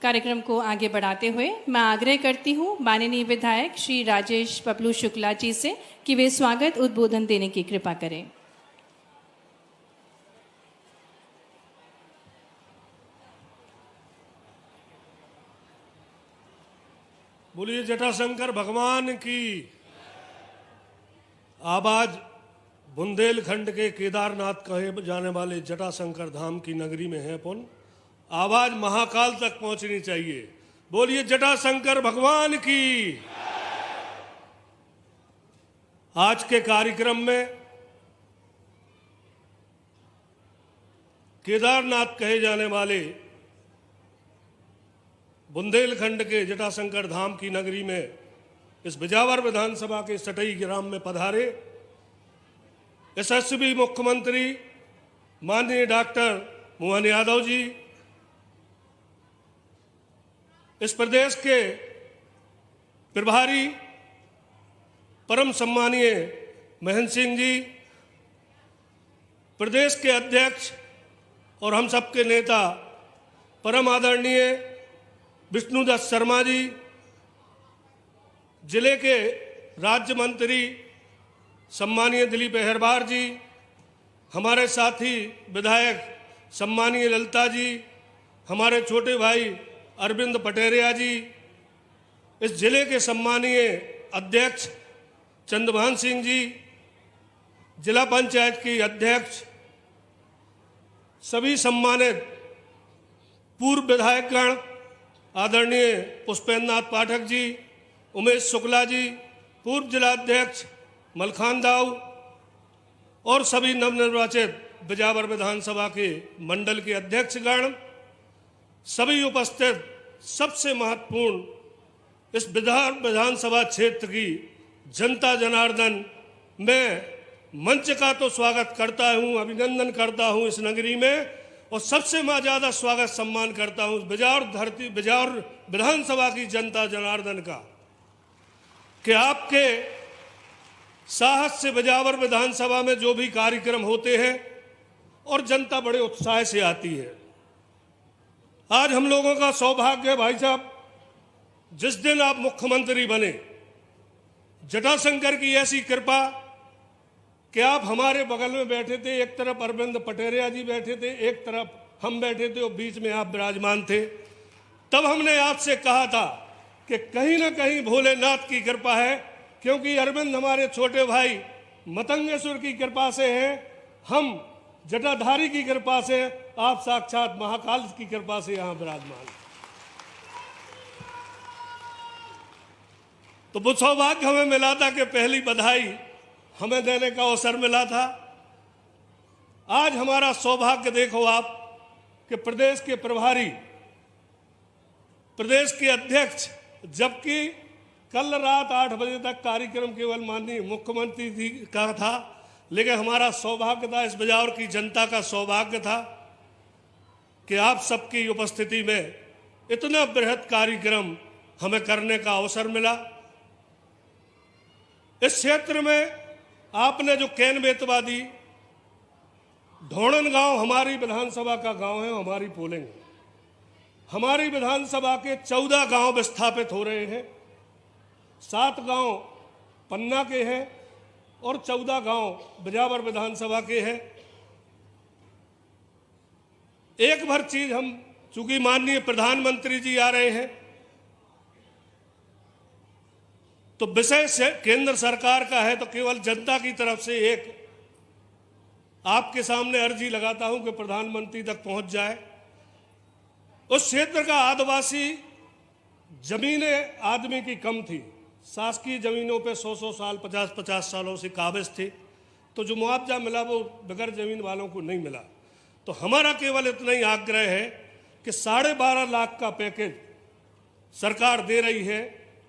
कार्यक्रम को आगे बढ़ाते हुए मैं आग्रह करती हूं माननीय विधायक श्री राजेश बबलू शुक्ला जी से कि वे स्वागत उद्बोधन देने की कृपा करें। बोलिए जटाशंकर भगवान की। आवाज बुंदेलखंड के केदारनाथ कहे जाने वाले जटाशंकर धाम की नगरी में है पुन। आवाज महाकाल तक पहुंचनी चाहिए। बोलिए जटाशंकर भगवान की। आज के कार्यक्रम में केदारनाथ कहे जाने वाले बुंदेलखंड के जटाशंकर धाम की नगरी में इस बिजावर विधानसभा के सटई ग्राम में पधारे यशस्वी मुख्यमंत्री माननीय डॉक्टर मोहन यादव जी, इस प्रदेश के प्रभारी परम सम्मानीय महेंद्र सिंह जी, प्रदेश के अध्यक्ष और हम सबके नेता परम आदरणीय विष्णुदत्त शर्मा जी, जिले के राज्य मंत्री सम्मानीय दिलीप अहरबार जी, हमारे साथी विधायक सम्मानीय ललिता जी, हमारे छोटे भाई अरविंद पटेरिया जी, इस जिले के सम्मानीय अध्यक्ष चंद्रभान सिंह जी, जिला पंचायत की अध्यक्ष, सभी सम्मानित पूर्व विधायकगण आदरणीय पुष्पेंद्र नाथ पाठक जी, उमेश शुक्ला जी, पूर्व जिला अध्यक्ष मलखान दाऊ और सभी नवनिर्वाचित बिजावर विधानसभा के मंडल के अध्यक्षगण, सभी उपस्थित, सबसे महत्वपूर्ण इस विधानसभा क्षेत्र की जनता जनार्दन, मैं मंच का तो स्वागत करता हूं, अभिनंदन करता हूं इस नगरी में, और सबसे मैं ज़्यादा स्वागत सम्मान करता हूं बिजावर विधानसभा की जनता जनार्दन का कि आपके साहस से बिजावर विधानसभा में जो भी कार्यक्रम होते हैं और जनता बड़े उत्साह से आती है। आज हम लोगों का सौभाग्य है भाई साहब, जिस दिन आप मुख्यमंत्री बने, जटाशंकर की ऐसी कृपा कि आप हमारे बगल में बैठे थे, एक तरफ अरविंद पटेरिया जी बैठे थे, एक तरफ हम बैठे थे और बीच में आप विराजमान थे। तब हमने आपसे कहा था कि कहीं ना कहीं भोलेनाथ की कृपा है, क्योंकि अरविंद हमारे छोटे भाई मतंगेश्वर की कृपा से हैं, हम जटाधारी की कृपा से, आप साक्षात महाकाल की कृपा से यहाँ विराजमान। तो वो सौभाग्य हमें मिला था कि पहली बधाई हमें देने का अवसर मिला था। आज हमारा सौभाग्य देखो आप कि प्रदेश के प्रभारी, प्रदेश के अध्यक्ष, जबकि कल रात 8 बजे तक कार्यक्रम केवल माननीय मुख्यमंत्री जी का था, लेकिन हमारा सौभाग्य था, इस बिजावर की जनता का सौभाग्य था कि आप सबकी उपस्थिति में इतना बृहद कार्यक्रम हमें करने का अवसर मिला। इस क्षेत्र में आपने जो केन बेतवा दी, ढोणन गांव हमारी विधानसभा का गांव है, हमारी पोलिंग, हमारी विधानसभा के 14 गांव विस्थापित हो रहे हैं, 7 गांव पन्ना के हैं और 14 गांव बिजावर विधानसभा के हैं। एक भर चीज हम, चूंकि माननीय प्रधानमंत्री जी आ रहे हैं, तो विषय से केंद्र सरकार का है, तो केवल जनता की तरफ से एक आपके सामने अर्जी लगाता हूं कि प्रधानमंत्री तक पहुंच जाए। उस क्षेत्र का आदिवासी जमीनें आदमी की कम थी, शासकीय जमीनों पे 100-100 साल 50-50 सालों से काबिज थे। तो जो मुआवजा मिला वो बगैर ज़मीन वालों को नहीं मिला। तो हमारा केवल इतना ही आग्रह है कि 12.5 लाख का पैकेज सरकार दे रही है,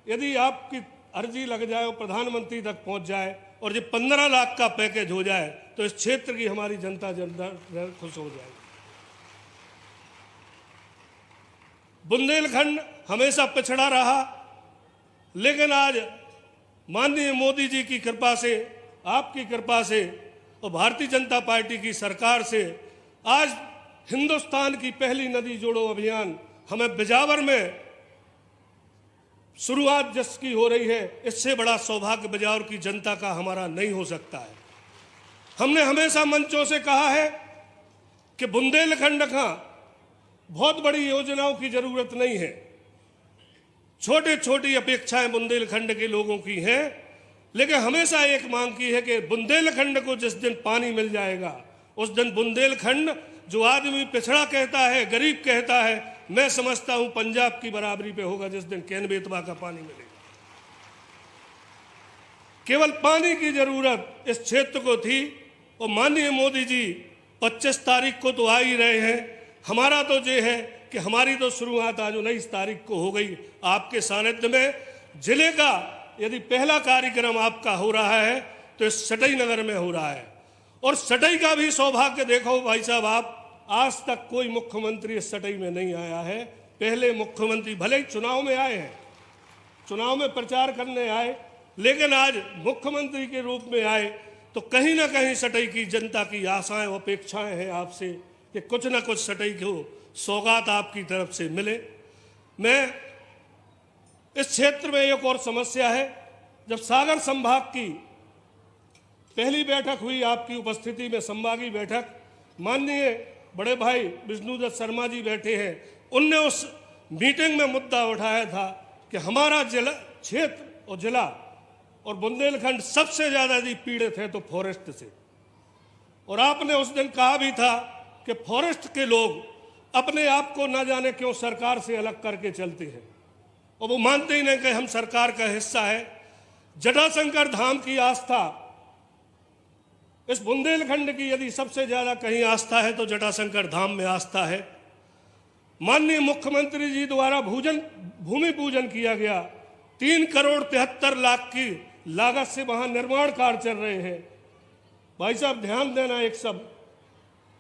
यदि आपकी अर्जी लग जाए और प्रधानमंत्री तक पहुंच जाए और ये 15 लाख का पैकेज हो जाए तो इस क्षेत्र की हमारी जनता खुश हो जाएगी। बुंदेलखंड हमेशा पिछड़ा रहा, लेकिन आज माननीय मोदी जी की कृपा से, आपकी कृपा से और भारतीय जनता पार्टी की सरकार से आज हिंदुस्तान की पहली नदी जोड़ो अभियान हमें बिजावर में शुरुआत जिसकी हो रही है, इससे बड़ा सौभाग्य बिजावर की जनता का हमारा नहीं हो सकता है। हमने हमेशा मंचों से कहा है कि बुंदेलखंड का बहुत बड़ी योजनाओं की जरूरत नहीं है, छोटी छोटी अपेक्षाएं बुंदेलखंड के लोगों की हैं, लेकिन हमेशा एक मांग की है कि बुंदेलखंड को जिस दिन पानी मिल जाएगा उस दिन बुंदेलखंड, जो आदमी पिछड़ा कहता है, गरीब कहता है, मैं समझता हूं पंजाब की बराबरी पे होगा जिस दिन कैन बेतवा का पानी मिलेगा। केवल पानी की जरूरत इस क्षेत्र को थी और माननीय मोदी जी 25 तारीख को तो आ ही रहे हैं। हमारा तो ये है कि हमारी तो शुरुआत आज 19 तारीख को हो गई आपके सानिध्य में। जिले का यदि पहला कार्यक्रम आपका हो रहा है तो इस सटई नगर में हो रहा है, और सटई का भी सौभाग्य देखो भाई साहब, आप आज तक कोई मुख्यमंत्री इस सटई में नहीं आया है। पहले मुख्यमंत्री भले ही चुनाव में आए हैं, चुनाव में प्रचार करने आए, लेकिन आज मुख्यमंत्री के रूप में आए तो कहीं ना कहीं सटई की जनता की आशाएं अपेक्षाएं हैं आपसे कि कुछ ना कुछ सटई को सौगात आपकी तरफ से मिले। मैं इस क्षेत्र में एक और समस्या है, जब सागर संभाग की पहली बैठक हुई आपकी उपस्थिति में, संभागीय बैठक, माननीय बड़े भाई विष्णुदत्त शर्मा जी बैठे हैं, उनने उस मीटिंग में मुद्दा उठाया था कि हमारा जिला क्षेत्र और जिला और बुंदेलखंड सबसे ज़्यादा यदि पीड़ित है तो फॉरेस्ट से, और आपने उस दिन कहा भी था कि फॉरेस्ट के लोग अपने आप को न जाने क्यों सरकार से अलग करके चलते हैं और वो मानते ही नहीं कि हम सरकार का हिस्सा है। जटाशंकर धाम की आस्था, इस बुंदेलखंड की यदि सबसे ज्यादा कहीं आस्था है तो जटाशंकर धाम में आस्था है। माननीय मुख्यमंत्री जी द्वारा भूमि पूजन किया गया, 3 करोड़ 73 लाख की लागत से वहां निर्माण कार्य चल रहे हैं। भाई साहब ध्यान देना एक सब,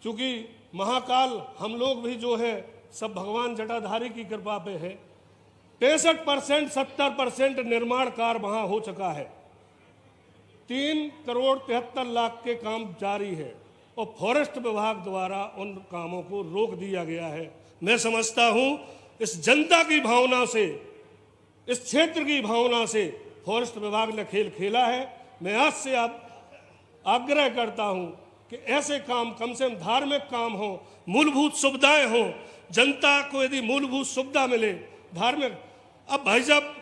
चूंकि महाकाल हम लोग भी जो है सब भगवान जटाधारी की कृपा पे है, 65% 70% निर्माण कार्य वहां हो चुका है, 3 करोड़ 73 लाख के काम जारी है और फॉरेस्ट विभाग द्वारा उन कामों को रोक दिया गया है। मैं समझता हूं इस जनता की भावना से, इस क्षेत्र की भावना से फॉरेस्ट विभाग ने खेल खेला है। मैं आज से आप आग्रह करता हूं कि ऐसे काम, कम से कम धार्मिक काम हो, मूलभूत सुविधाएं हो, जनता को यदि मूलभूत सुविधा मिले, धार्मिक। अब भाई साहब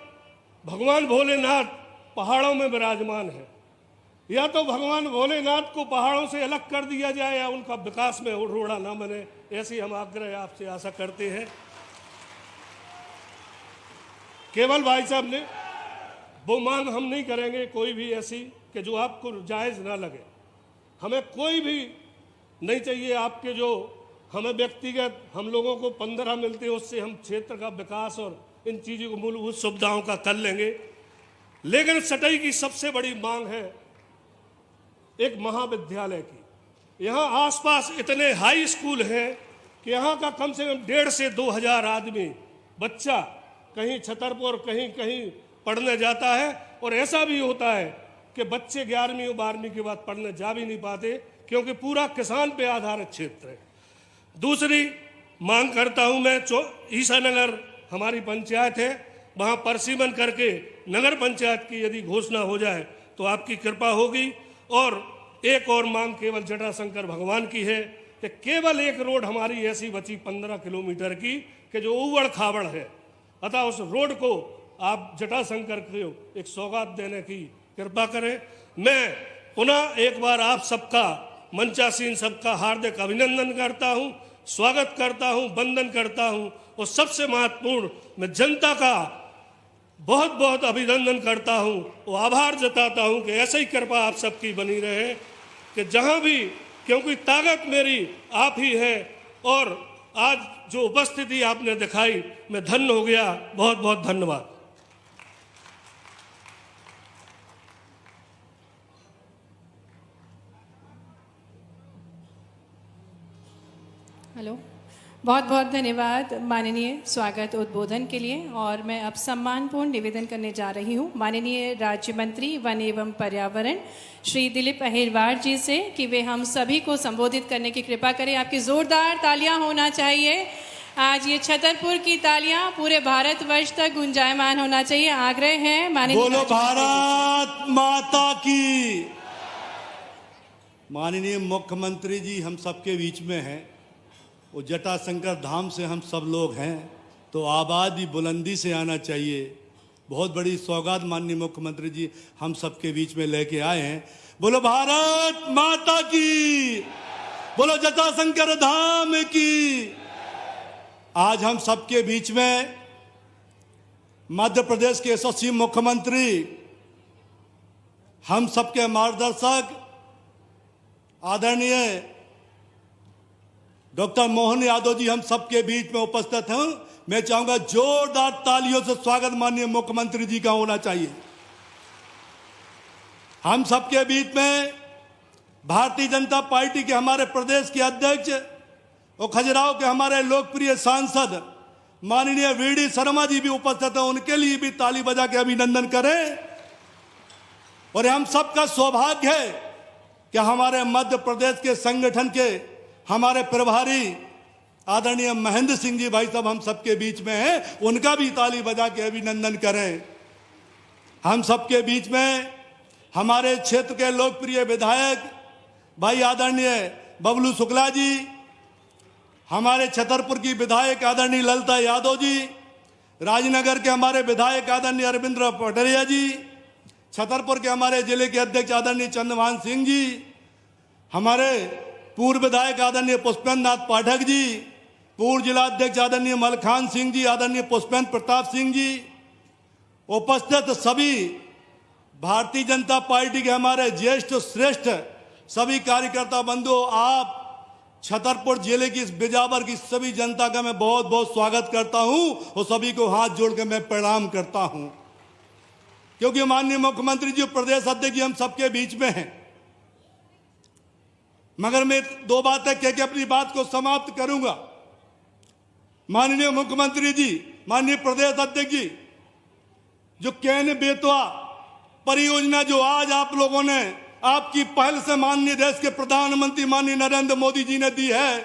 भगवान भोलेनाथ पहाड़ों में विराजमान है, या तो भगवान भोलेनाथ को पहाड़ों से अलग कर दिया जाए या उनका विकास में रोड़ा ना बने, ऐसी हम आग्रह आपसे आशा करते हैं। केवल भाई साहब ने वो मांग हम नहीं करेंगे कोई भी ऐसी कि जो आपको जायज़ ना लगे। हमें कोई भी नहीं चाहिए आपके, जो हमें व्यक्तिगत हम लोगों को 15 मिलते हैं उससे हम क्षेत्र का विकास और इन चीज़ों को मूलभूत सुविधाओं का कर लेंगे। लेकिन सटई की सबसे बड़ी मांग है एक महाविद्यालय की। यहाँ आसपास इतने हाई स्कूल हैं कि यहाँ का कम से कम 1,500 से 2,000 आदमी, बच्चा कहीं छतरपुर कहीं कहीं पढ़ने जाता है, और ऐसा भी होता है कि बच्चे 11वीं और 12वीं के बाद पढ़ने जा भी नहीं पाते क्योंकि पूरा किसान पे आधारित क्षेत्र है। दूसरी मांग करता हूँ मैं, ईसानगर हमारी पंचायत है, वहाँ परिसीमन करके नगर पंचायत की यदि घोषणा हो जाए तो आपकी कृपा होगी। और एक और मांग केवल जटाशंकर भगवान की है कि केवल एक रोड हमारी ऐसी बची 15 किलोमीटर की कि जो उबड़ खाबड़ है, अतः उस रोड को आप जटाशंकर को एक सौगात देने की कृपा करें। मैं पुनः एक बार आप सबका, मंचासीन सबका हार्दिक अभिनंदन करता हूं, स्वागत करता हूं, वंदन करता हूं, और सबसे महत्वपूर्ण मैं जनता का बहुत बहुत अभिनंदन करता हूं और आभार जताता हूं कि ऐसे ही कृपा आप सबकी बनी रहे। कि जहां भी, क्योंकि ताकत मेरी आप ही है, और आज जो उपस्थिति आपने दिखाई, मैं धन्य हो गया। बहुत बहुत धन्यवाद। हेलो, बहुत बहुत धन्यवाद माननीय स्वागत उद्बोधन के लिए। और मैं अब सम्मानपूर्ण निवेदन करने जा रही हूँ माननीय राज्य मंत्री वन एवं पर्यावरण श्री दिलीप अहिरवार जी से कि वे हम सभी को संबोधित करने की कृपा करें। आपकी जोरदार तालियां होना चाहिए। आज ये छतरपुर की तालियां पूरे भारतवर्ष तक गुंजायमान होना चाहिए। आग्रह है माननीय बोलो भारत माता की। माननीय मुख्यमंत्री जी हम सबके बीच में हैं। वो जटाशंकर धाम से हम सब लोग हैं, तो आवाज़ भी बुलंदी से आना चाहिए। बहुत बड़ी सौगात माननीय मुख्यमंत्री जी हम सबके बीच में लेके आए हैं। बोलो भारत माता की, बोलो जटाशंकर धाम की। आज हम सबके बीच में मध्य प्रदेश के यशस्वी मुख्यमंत्री, हम सबके मार्गदर्शक आदरणीय डॉक्टर मोहन यादव जी हम सबके बीच में उपस्थित हैं। मैं चाहूंगा जोरदार तालियों से स्वागत माननीय मुख्यमंत्री जी का होना चाहिए। हम सबके बीच में भारतीय जनता पार्टी के हमारे प्रदेश के अध्यक्ष और खजुराहो के हमारे लोकप्रिय सांसद माननीय वीडी शर्मा जी भी उपस्थित हैं। उनके लिए भी ताली बजा के अभिनंदन करें। और हम सबका सौभाग्य है कि हमारे मध्य प्रदेश के संगठन के हमारे प्रभारी आदरणीय महेंद्र सिंह जी भाई साहब हम सबके बीच में हैं। उनका भी ताली बजा के अभिनंदन करें। हम सबके बीच में हमारे क्षेत्र के लोकप्रिय विधायक भाई आदरणीय बबलू शुक्ला जी, हमारे छतरपुर की विधायक आदरणीय ललिता यादव जी, राजनगर के हमारे विधायक आदरणीय अरविंद्र पटरिया जी, छतरपुर के हमारे जिले के अध्यक्ष आदरणीय चंद्रभान सिंह जी, हमारे पूर्व विधायक आदरणीय पुष्पेंद्र नाथ पाठक जी, पूर्व जिला अध्यक्ष आदरणीय मलखान सिंह जी, आदरणीय पुष्पेंद्र प्रताप सिंह जी, उपस्थित सभी भारतीय जनता पार्टी के हमारे ज्येष्ठ श्रेष्ठ सभी कार्यकर्ता बंधु, आप छतरपुर जिले की इस बिजावर की सभी जनता का मैं बहुत बहुत स्वागत करता हूं और सभी को हाथ जोड़ के मैं प्रणाम करता हूं। क्योंकि माननीय मुख्यमंत्री जी प्रदेश अध्यक्ष हम सबके बीच में हैं, मगर मैं दो बातें कह के अपनी बात को समाप्त करूंगा। माननीय मुख्यमंत्री जी, माननीय प्रदेश अध्यक्ष जी, जो केन बेतवा परियोजना जो आज आप लोगों ने आपकी पहल से माननीय देश के प्रधानमंत्री माननीय नरेंद्र मोदी जी ने दी है,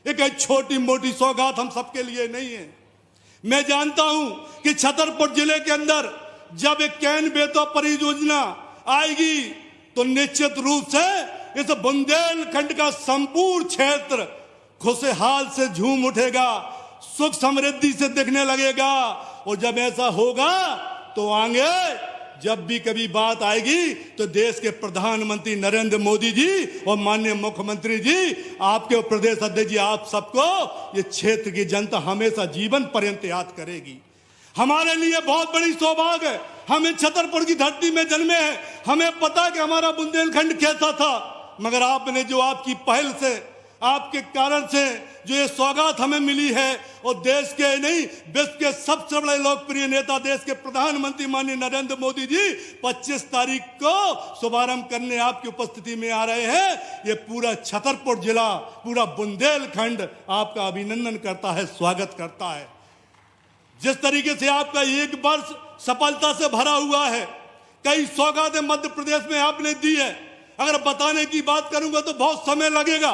एक छोटी मोटी सौगात हम सबके लिए नहीं है। मैं जानता हूं कि छतरपुर जिले के अंदर जब एक केन बेतवा परियोजना आएगी तो निश्चित रूप से इस बुंदेलखंड का संपूर्ण क्षेत्र खुशहाल से झूम उठेगा, सुख समृद्धि से दिखने लगेगा। और जब ऐसा होगा तो आगे जब भी कभी बात आएगी तो देश के प्रधानमंत्री नरेंद्र मोदी जी और माननीय मुख्यमंत्री जी, आपके प्रदेश अध्यक्ष जी, आप सबको ये क्षेत्र की जनता हमेशा जीवन पर्यंत याद करेगी। हमारे लिए बहुत बड़ी सौभाग्य है, हमें छतरपुर की धरती में जन्मे हैं। हमें पता है कि हमारा बुंदेलखंड कैसा था, मगर आपने जो आपकी पहल से, आपके कारण से जो ये सौगात हमें मिली है, और देश के नहीं विश्व के सबसे बड़े लोकप्रिय नेता देश के प्रधानमंत्री माननीय नरेंद्र मोदी जी 25 तारीख को शुभारंभ करने आपकी उपस्थिति में आ रहे हैं। ये पूरा छतरपुर जिला, पूरा बुंदेलखंड आपका अभिनंदन करता है, स्वागत करता है। जिस तरीके से आपका एक वर्ष सफलता से भरा हुआ है, कई सौगातें मध्य प्रदेश में आपने दी है। अगर बताने की बात करूंगा तो बहुत समय लगेगा,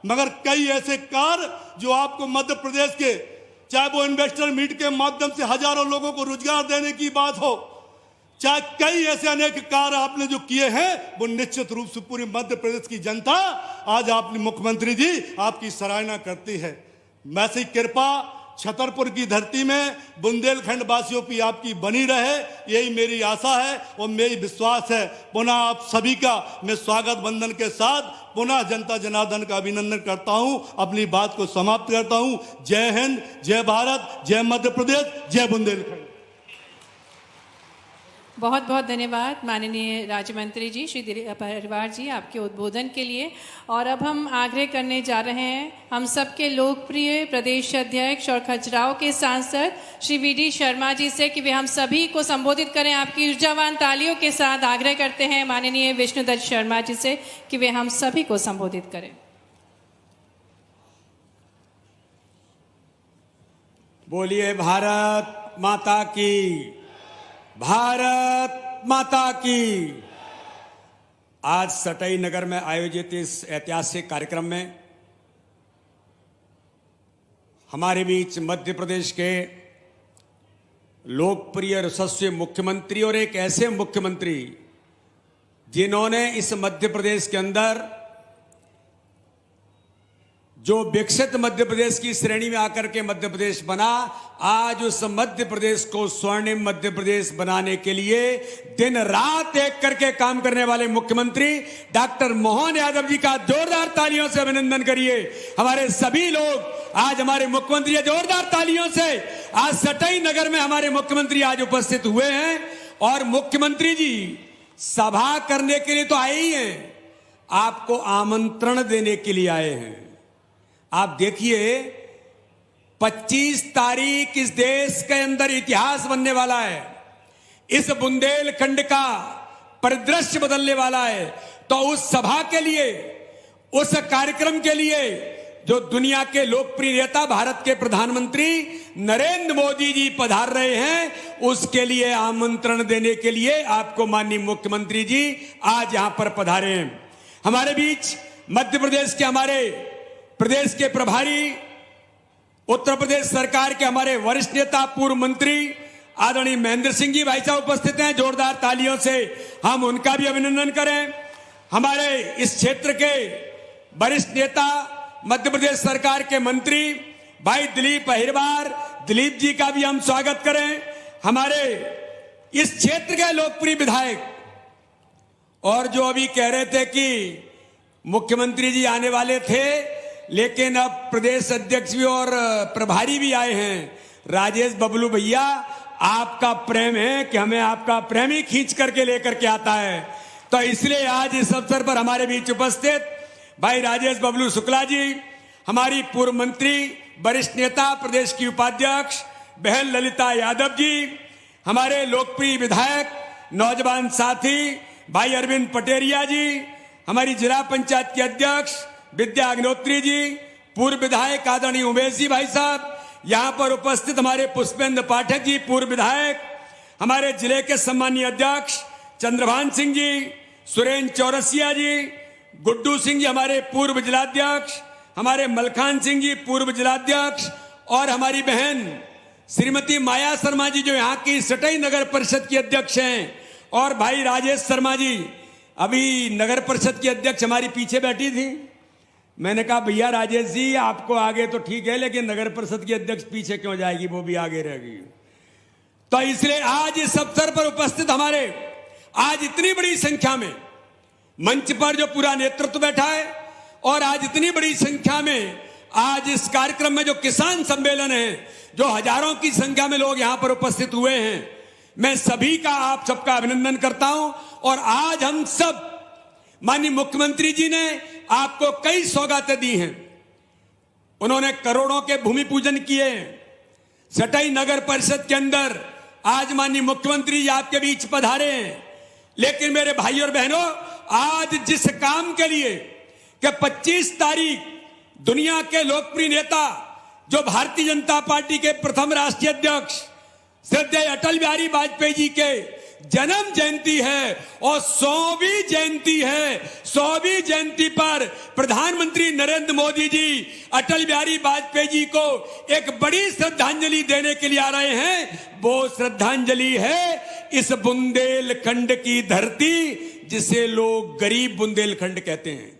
मगर कई ऐसे कार्य जो आपको मध्य प्रदेश के, चाहे वो इन्वेस्टर मीट के माध्यम से हजारों लोगों को रोजगार देने की बात हो, चाहे कई ऐसे अनेक कार्य आपने जो किए हैं, वो निश्चित रूप से पूरी मध्य प्रदेश की जनता आज आपने मुख्यमंत्री जी आपकी सराहना करती है। वैसी कृपा छतरपुर की धरती में बुंदेलखंड वासियों की आपकी बनी रहे, यही मेरी आशा है और मेरी विश्वास है। पुनः आप सभी का मैं स्वागत वंदन के साथ पुनः जनता जनार्दन का अभिनंदन करता हूं, अपनी बात को समाप्त करता हूं। जय हिंद, जय भारत, जय मध्य प्रदेश, जय बुंदेलखंड। बहुत बहुत धन्यवाद माननीय राज्य मंत्री जी श्री दिलीप परिवार जी आपके उद्बोधन के लिए। और अब हम आग्रह करने जा रहे हैं हम सबके लोकप्रिय प्रदेश अध्यक्ष और खजुराहो के सांसद श्री वी.डी. शर्मा जी से कि वे हम सभी को संबोधित करें। आपकी ऊर्जावान तालियों के साथ आग्रह करते हैं माननीय विष्णुदत्त शर्मा जी से कि वे हम सभी को संबोधित करें। बोलिए भारत माता की, भारत माता की। आज सटई नगर में आयोजित इस ऐतिहासिक कार्यक्रम में हमारे बीच मध्य प्रदेश के लोकप्रिय यशस्वी मुख्यमंत्री और एक ऐसे मुख्यमंत्री जिन्होंने इस मध्य प्रदेश के अंदर जो विकसित मध्य प्रदेश की श्रेणी में आकर के मध्य प्रदेश बना, आज उस मध्य प्रदेश को स्वर्णिम मध्य प्रदेश बनाने के लिए दिन रात एक करके काम करने वाले मुख्यमंत्री डॉक्टर मोहन यादव जी का जोरदार तालियों से अभिनंदन करिए। हमारे सभी लोग आज हमारे मुख्यमंत्री जोरदार तालियों से आज सटई नगर में हमारे मुख्यमंत्री आज उपस्थित हुए हैं। और मुख्यमंत्री जी सभा करने के लिए तो आए ही हैं, आपको आमंत्रण देने के लिए आए हैं। आप देखिए 25 तारीख इस देश के अंदर इतिहास बनने वाला है, इस बुंदेलखंड का परिदृश्य बदलने वाला है। तो उस सभा के लिए, उस कार्यक्रम के लिए जो दुनिया के लोकप्रिय नेता भारत के प्रधानमंत्री नरेंद्र मोदी जी पधार रहे हैं, उसके लिए आमंत्रण देने के लिए आपको माननीय मुख्यमंत्री जी आज यहां पर पधारे हैं। हमारे बीच मध्य प्रदेश के हमारे प्रदेश के प्रभारी, उत्तर प्रदेश सरकार के हमारे वरिष्ठ नेता पूर्व मंत्री आदरणीय महेंद्र सिंह जी भाई साहब उपस्थित हैं। जोरदार तालियों से हम उनका भी अभिनंदन करें। हमारे इस क्षेत्र के वरिष्ठ नेता मध्य प्रदेश सरकार के मंत्री भाई दिलीप अहिरवार, दिलीप जी का भी हम स्वागत करें। हमारे इस क्षेत्र के लोकप्रिय विधायक, और जो अभी कह रहे थे कि मुख्यमंत्री जी आने वाले थे लेकिन अब प्रदेश अध्यक्ष भी और प्रभारी भी आए हैं, राजेश बबलू भैया, आपका प्रेम है कि हमें आपका प्रेम ही खींच करके लेकर के आता है। तो इसलिए आज इस अवसर पर हमारे बीच उपस्थित भाई राजेश बबलू शुक्ला जी, हमारी पूर्व मंत्री वरिष्ठ नेता प्रदेश की उपाध्यक्ष बहन ललिता यादव जी, हमारे लोकप्रिय विधायक नौजवान साथी भाई अरविंद पटेरिया जी, हमारी जिला पंचायत के अध्यक्ष विद्या अग्नोत्री जी, पूर्व विधायक आदरणीय उमेश जी भाई साहब, यहां पर उपस्थित हमारे पुष्पेंद्र पाठक जी पूर्व विधायक, हमारे जिले के सम्मानीय अध्यक्ष चंद्रभान सिंह जी, सुरेंद्र चौरसिया जी, गुड्डू सिंह जी हमारे पूर्व जिलाध्यक्ष, हमारे मलखान सिंह जी पूर्व जिलाध्यक्ष, और हमारी बहन श्रीमती माया शर्मा जी जो यहाँ की सटई नगर परिषद की अध्यक्ष हैं, और भाई राजेश शर्मा जी अभी नगर परिषद की अध्यक्ष हमारी पीछे बैठी थी। मैंने कहा भैया राजेश जी आपको आगे तो ठीक है, लेकिन नगर परिषद की अध्यक्ष पीछे क्यों जाएगी, वो भी आगे रहेगी। तो इसलिए आज इस अवसर पर उपस्थित हमारे आज इतनी बड़ी संख्या में मंच पर जो पूरा नेतृत्व बैठा है, और आज इतनी बड़ी संख्या में आज इस कार्यक्रम में जो किसान सम्मेलन है, जो हजारों की संख्या में लोग यहां पर उपस्थित हुए हैं, मैं सभी का आप सबका अभिनंदन करता हूं। और आज हम सब माननीय मुख्यमंत्री जी ने आपको कई सौगातें दी हैं, उन्होंने करोड़ों के भूमि पूजन किए। सटई नगर परिषद के अंदर आज माननीय मुख्यमंत्री जी आपके बीच पधारे हैं। लेकिन मेरे भाई और बहनों, आज जिस काम के लिए कि 25 तारीख दुनिया के लोकप्रिय नेता जो भारतीय जनता पार्टी के प्रथम राष्ट्रीय अध्यक्ष श्रद्धेय अटल बिहारी वाजपेयी जी के जन्म जयंती है और 100वीं जयंती है, 100वीं जयंती पर प्रधानमंत्री नरेंद्र मोदी जी अटल बिहारी वाजपेयी जी को एक बड़ी श्रद्धांजलि देने के लिए आ रहे हैं। वो श्रद्धांजलि है इस बुंदेलखंड की धरती जिसे लोग गरीब बुंदेलखंड कहते हैं।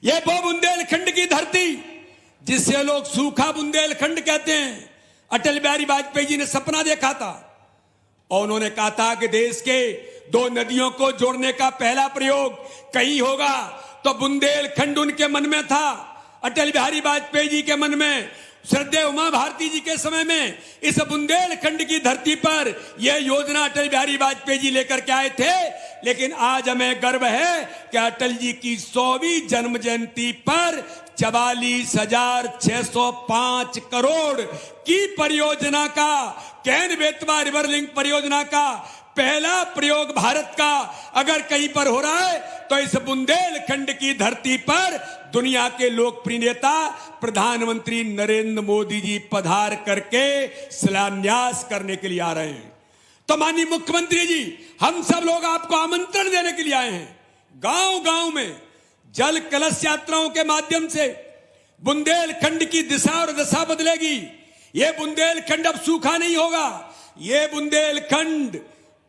यह वो बुंदेलखंड की धरती जिसे लोग सूखा बुंदेलखंड कहते हैं। अटल बिहारी वाजपेयी जी ने सपना देखा था और उन्होंने कहा था कि देश के 2 नदियों को जोड़ने का पहला प्रयोग कहीं होगा, तो बुंदेलखंड उनके मन में था, अटल बिहारी वाजपेयी जी के मन में। श्रद्धेय उमा भारती जी के समय में इस बुंदेलखंड की धरती पर यह योजना अटल बिहारी वाजपेयी जी लेकर के आए थे। लेकिन आज हमें गर्व है कि अटल जी की 100वीं जन्म जयंती पर 44,605 करोड़ की परियोजना का, कैन बेतवा रिवर लिंक परियोजना का पहला प्रयोग भारत का अगर कहीं पर हो रहा है तो इस बुंदेलखंड की धरती पर दुनिया के लोकप्रिय नेता प्रधानमंत्री नरेंद्र मोदी जी पधार करके शिलान्यास करने के लिए आ रहे हैं। तो माननीय मुख्यमंत्री जी, हम सब लोग आपको आमंत्रण देने के लिए आए हैं। गांव गांव में जल कलश यात्राओं के माध्यम से बुंदेलखंड की दिशा और दशा बदलेगी। यह बुंदेलखंड अब सूखा नहीं होगा, यह बुंदेलखंड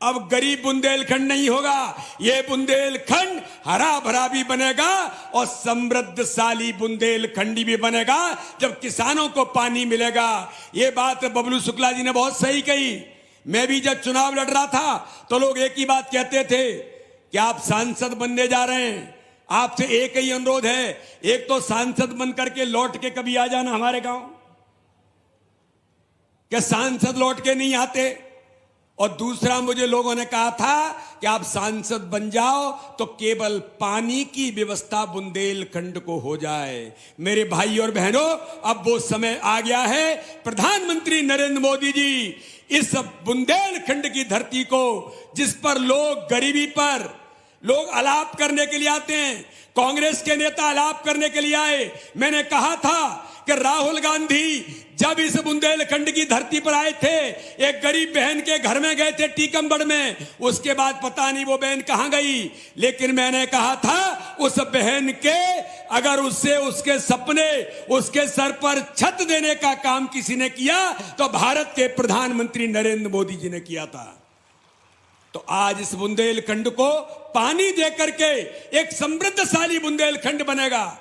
अब गरीब बुंदेलखंड नहीं होगा, यह बुंदेलखंड हरा भरा भी बनेगा और समृद्धशाली बुंदेलखंडी भी बनेगा जब किसानों को पानी मिलेगा। यह बात बबलू शुक्ला जी ने बहुत सही कही। मैं भी जब चुनाव लड़ रहा था तो लोग एक ही बात कहते थे कि आप सांसद बनने जा रहे हैं, आपसे एक ही अनुरोध है, एक तो सांसद बन करके लौट के कभी आ जाना हमारे गांव। क्या सांसद लौट के नहीं आते? और दूसरा मुझे लोगों ने कहा था कि आप सांसद बन जाओ तो केवल पानी की व्यवस्था बुंदेलखंड को हो जाए। मेरे भाई और बहनों, अब वो समय आ गया है। प्रधानमंत्री नरेंद्र मोदी जी इस बुंदेलखंड की धरती को, जिस पर लोग गरीबी पर लोग अलाप करने के लिए आते हैं, कांग्रेस के नेता अलाप करने के लिए आए। मैंने कहा था कि राहुल गांधी जब इस बुंदेलखंड की धरती पर आए थे, एक गरीब बहन के घर में गए थे टीकमगढ़ में, उसके बाद पता नहीं वो बहन कहां गई। लेकिन मैंने कहा था उस बहन के अगर उससे उसके सपने, उसके सर पर छत देने का काम किसी ने किया तो भारत के प्रधानमंत्री नरेंद्र मोदी जी ने किया था। तो आज इस बुंदेलखंड को पानी देकर के एक समृद्धशाली बुंदेलखंड बनेगा।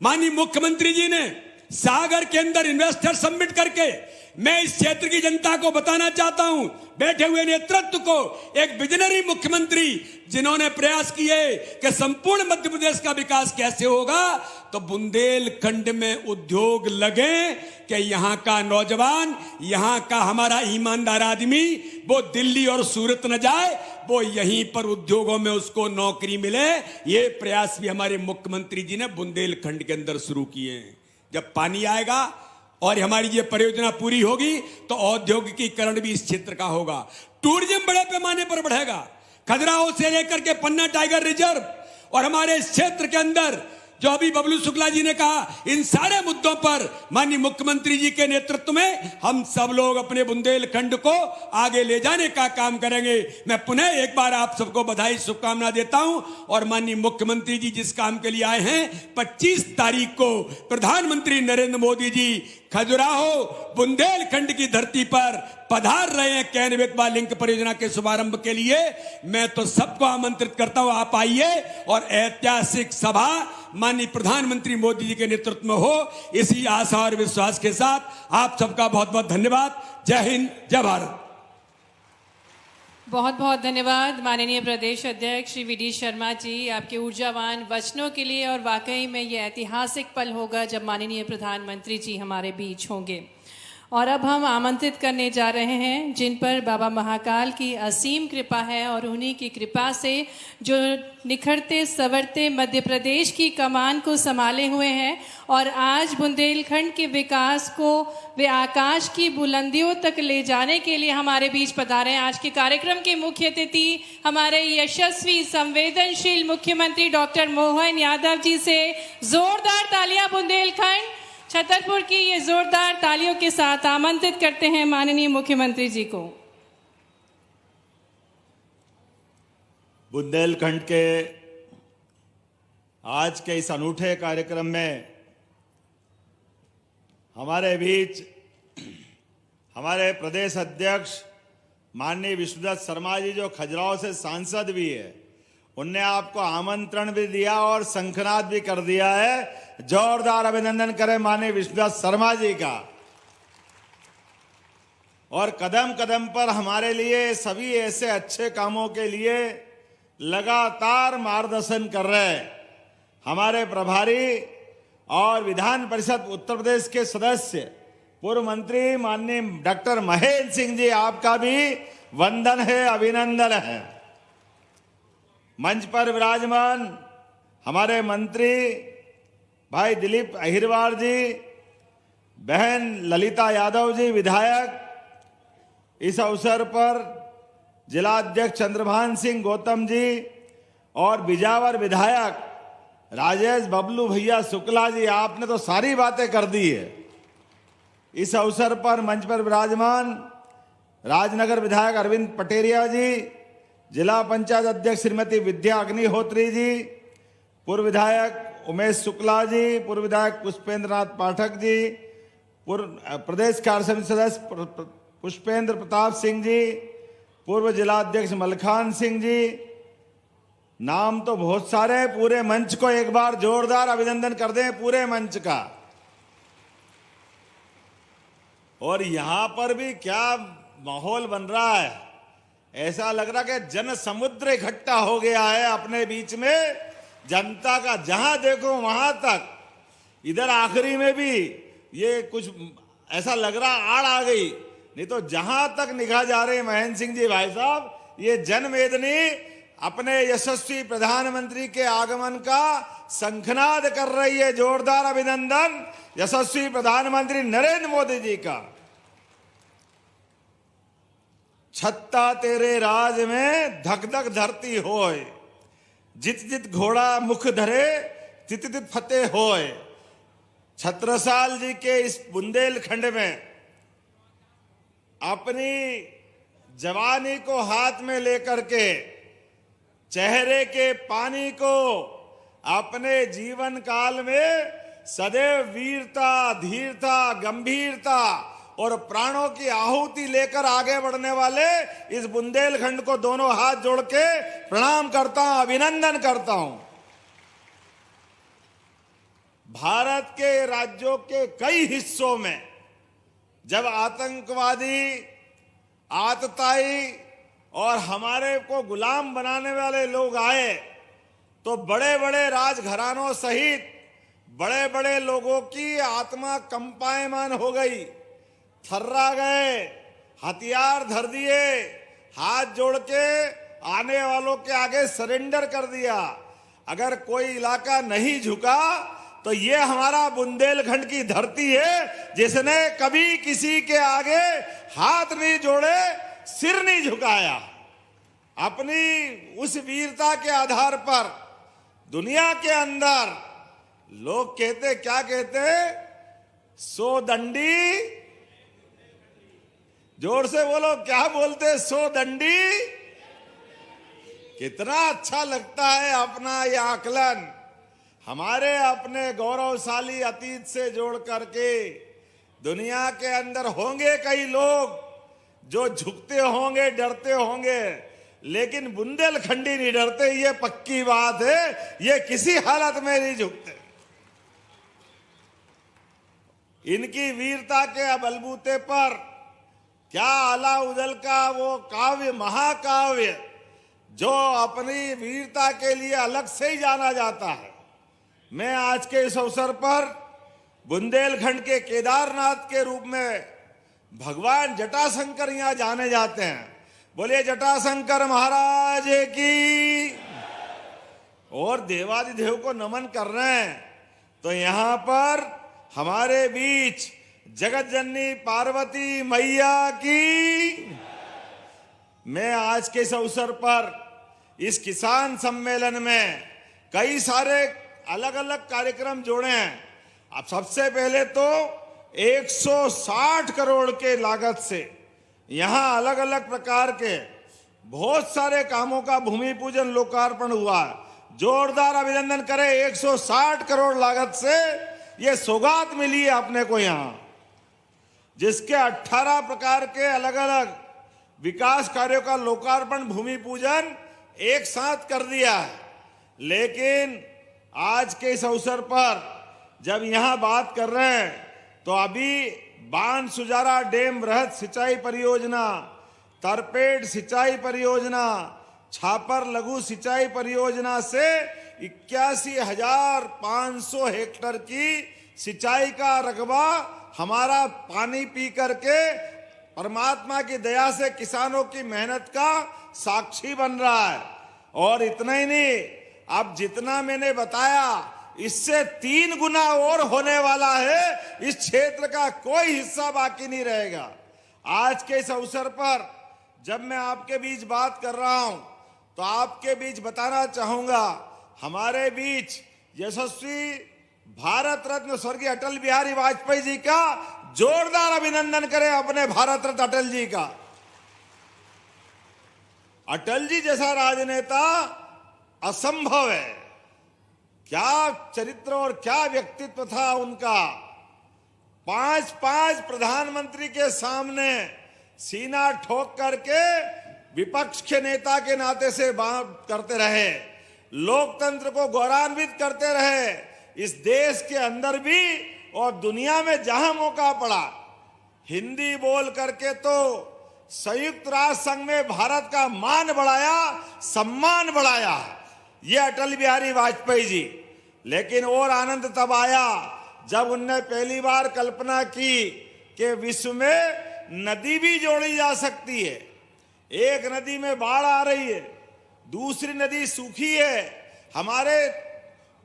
माननीय मुख्यमंत्री जी ने सागर के अंदर इन्वेस्टर समिट करके मैं इस क्षेत्र की जनता को बताना चाहता हूं, बैठे हुए नेतृत्व को, एक विजनरी मुख्यमंत्री जिन्होंने प्रयास किए कि संपूर्ण मध्य प्रदेश का विकास कैसे होगा, तो बुंदेलखंड में उद्योग लगे कि यहां का नौजवान, यहां का हमारा ईमानदार आदमी वो दिल्ली और सूरत न जाए, वो यहीं पर उद्योगों में उसको नौकरी मिले। ये प्रयास भी हमारे मुख्यमंत्री जी ने बुंदेलखंड के अंदर शुरू किए हैं। जब पानी आएगा और हमारी ये परियोजना पूरी होगी तो औद्योगिकीकरण भी इस क्षेत्र का होगा, टूरिज्म बड़े पैमाने पर बढ़ेगा। खजुराहो से लेकर के पन्ना टाइगर रिजर्व और हमारे इस क्षेत्र के अंदर जो अभी बबलू शुक्ला जी ने कहा, इन सारे मुद्दों पर माननीय मुख्यमंत्री जी के नेतृत्व में हम सब लोग अपने बुंदेलखंड को आगे ले जाने का काम करेंगे। मैं पुनः एक बार आप सबको बधाई शुभकामना देता हूं और माननीय मुख्यमंत्री जी जिस काम के लिए आए हैं, 25 तारीख को प्रधानमंत्री नरेंद्र मोदी जी खजुराहो बुंदेलखंड की धरती पर पधार रहे हैं कैन बेतवा लिंक परियोजना के शुभारंभ के लिए। मैं तो सबको आमंत्रित करता हूं, आप आइए और ऐतिहासिक सभा माननीय प्रधानमंत्री मोदी जी के नेतृत्व में हो। इसी आशा और विश्वास के साथ आप सबका बहुत बहुत धन्यवाद। जय हिंद, जय भारत। बहुत बहुत धन्यवाद माननीय प्रदेश अध्यक्ष श्री वी.डी. शर्मा जी, आपके ऊर्जावान वचनों के लिए। और वाकई में ये ऐतिहासिक पल होगा जब माननीय प्रधानमंत्री जी हमारे बीच होंगे। और अब हम आमंत्रित करने जा रहे हैं जिन पर बाबा महाकाल की असीम कृपा है और उन्हीं की कृपा से जो निखरते संवरते मध्य प्रदेश की कमान को संभाले हुए हैं और आज बुंदेलखंड के विकास को वे आकाश की बुलंदियों तक ले जाने के लिए हमारे बीच पधारे हैं। आज के कार्यक्रम के मुख्य अतिथि हमारे यशस्वी संवेदनशील मुख्यमंत्री डॉक्टर मोहन यादव जी से जोरदार तालियां बुंदेलखंड छतरपुर की ये जोरदार तालियों के साथ आमंत्रित करते हैं माननीय मुख्यमंत्री जी को। बुंदेलखंड के आज के इस अनूठे कार्यक्रम में हमारे बीच हमारे प्रदेश अध्यक्ष माननीय विष्णुदत्त शर्मा जी जो खजुराहो से सांसद भी है, उनने आपको आमंत्रण भी दिया और शंखनाद भी कर दिया है। जोरदार अभिनंदन करें माननीय विष्णुदत्त शर्मा जी का। और कदम कदम पर हमारे लिए सभी ऐसे अच्छे कामों के लिए लगातार मार्गदर्शन कर रहे हमारे प्रभारी और विधान परिषद उत्तर प्रदेश के सदस्य पूर्व मंत्री माननीय डॉक्टर महेंद्र सिंह जी, आपका भी वंदन है, अभिनंदन है। मंच पर विराजमान हमारे मंत्री भाई दिलीप अहिरवार जी, बहन ललिता यादव जी विधायक, इस अवसर पर जिलाध्यक्ष चंद्रभान सिंह गौतम जी और बिजावर विधायक राजेश बबलू भैया शुक्ला जी, आपने तो सारी बातें कर दी है। इस अवसर पर मंच पर विराजमान राजनगर विधायक अरविंद पटेरिया जी, जिला पंचायत अध्यक्ष श्रीमती विद्या अग्निहोत्री जी, पूर्व विधायक उमेश शुक्ला जी, पूर्व विधायक पुष्पेंद्र नाथ पाठक जी, पूर्व प्रदेश कार्य समिति सदस्य पुष्पेंद्र प्रताप सिंह जी, पूर्व जिलाध्यक्ष मलखान सिंह जी, नाम तो बहुत सारे। पूरे मंच को एक बार जोरदार अभिनंदन कर दें, पूरे मंच का। और यहां पर भी क्या माहौल बन रहा है, ऐसा लग रहा कि जन समुद्र इकट्ठा हो गया है अपने बीच में, जनता का जहां देखो वहां तक। इधर आखिरी में भी ये कुछ ऐसा लग रहा आड़ आ गई, नहीं तो जहां तक निगाह जा रहे महेंद्र सिंह जी भाई साहब, ये जनमेदनी अपने यशस्वी प्रधानमंत्री के आगमन का शंखनाद कर रही है। जोरदार अभिनंदन यशस्वी प्रधानमंत्री नरेंद्र मोदी जी का। छत्ता तेरे राज में धक धक धरती होय, जित जित घोड़ा मुख धरे तित तित फतेह होय। छत्रसाल जी के इस बुंदेलखंड में अपनी जवानी को हाथ में लेकर के, चेहरे के पानी को अपने जीवन काल में सदैव वीरता, धीरता, गंभीरता और प्राणों की आहुति लेकर आगे बढ़ने वाले इस बुंदेलखंड को दोनों हाथ जोड़ के प्रणाम करता हूं, अभिनंदन करता हूं। भारत के राज्यों के कई हिस्सों में जब आतंकवादी, आतताई और हमारे को गुलाम बनाने वाले लोग आए, तो बड़े बड़े राजघरानों सहित बड़े बड़े लोगों की आत्मा कंपायमान हो गई, थर्रा गए, हथियार धर दिए, हाथ जोड़ के आने वालों के आगे सरेंडर कर दिया। अगर कोई इलाका नहीं झुका तो ये हमारा बुंदेलखंड की धरती है, जिसने कभी किसी के आगे हाथ नहीं जोड़े, सिर नहीं झुकाया। अपनी उस वीरता के आधार पर दुनिया के अंदर लोग कहते, क्या कहते, सो दंडी, जोर से बोलो, क्या बोलते, सो दंडी। कितना अच्छा लगता है अपना यह आकलन, हमारे अपने गौरवशाली अतीत से जोड़ करके। दुनिया के अंदर होंगे कई लोग जो झुकते होंगे, डरते होंगे, लेकिन बुंदेलखंडी नहीं डरते, ये पक्की बात है। ये किसी हालत में नहीं झुकते। इनकी वीरता के बलबूते पर क्या अलाउद्दीन का वो काव्य, महाकाव्य, जो अपनी वीरता के लिए अलग से ही जाना जाता है। मैं आज के इस अवसर पर बुंदेलखंड के केदारनाथ के रूप में भगवान जटाशंकर यहां जाने जाते हैं। बोलिए जटाशंकर महाराज की। और देवादिदेव को नमन कर रहे हैं। तो यहां पर हमारे बीच जगत जननी पार्वती मैया की। मैं आज के इस अवसर पर इस किसान सम्मेलन में कई सारे अलग अलग कार्यक्रम जोड़े हैं। अब सबसे पहले तो 160 करोड़ के लागत से यहां अलग अलग प्रकार के बहुत सारे कामों का भूमि पूजन, लोकार्पण हुआ। जोरदार अभिनंदन करें। 160 करोड़ लागत से ये सौगात मिली है अपने को यहां, जिसके 18 प्रकार के अलग अलग विकास कार्यों का लोकार्पण, भूमि पूजन एक साथ कर दिया है। लेकिन आज के इस अवसर पर जब यहां बात कर रहे हैं तो अभी बांध सुजारा डैम वृहद सिंचाई परियोजना, तरपेट सिंचाई परियोजना, छापर लघु सिंचाई परियोजना से 81,500 हेक्टेयर की सिंचाई का रकबा हमारा पानी पी करके परमात्मा की दया से किसानों की मेहनत का साक्षी बन रहा है। और इतना ही नहीं, अब जितना मैंने बताया इससे 3 गुना और होने वाला है। इस क्षेत्र का कोई हिस्सा बाकी नहीं रहेगा। आज के इस अवसर पर जब मैं आपके बीच बात कर रहा हूं तो आपके बीच बताना चाहूंगा, हमारे बीच यशस्वी भारत रत्न स्वर्गीय अटल बिहारी वाजपेयी जी का जोरदार अभिनंदन करें अपने भारत रत्न अटल जी का। अटल जी जैसा राजनेता असंभव है। क्या चरित्र और क्या व्यक्तित्व था उनका। 5 प्रधानमंत्री के सामने सीना ठोक करके विपक्ष के नेता के नाते से बात करते रहे, लोकतंत्र को गौरवान्वित करते रहे। इस देश के अंदर भी और दुनिया में जहां मौका पड़ा हिंदी बोल करके तो संयुक्त राष्ट्र संघ में भारत का मान बढ़ाया, सम्मान बढ़ाया, ये अटल बिहारी वाजपेयी जी। लेकिन और आनंद तब आया जब उनने पहली बार कल्पना की कि विश्व में नदी भी जोड़ी जा सकती है। एक नदी में बाढ़ आ रही है, दूसरी नदी सूखी है। हमारे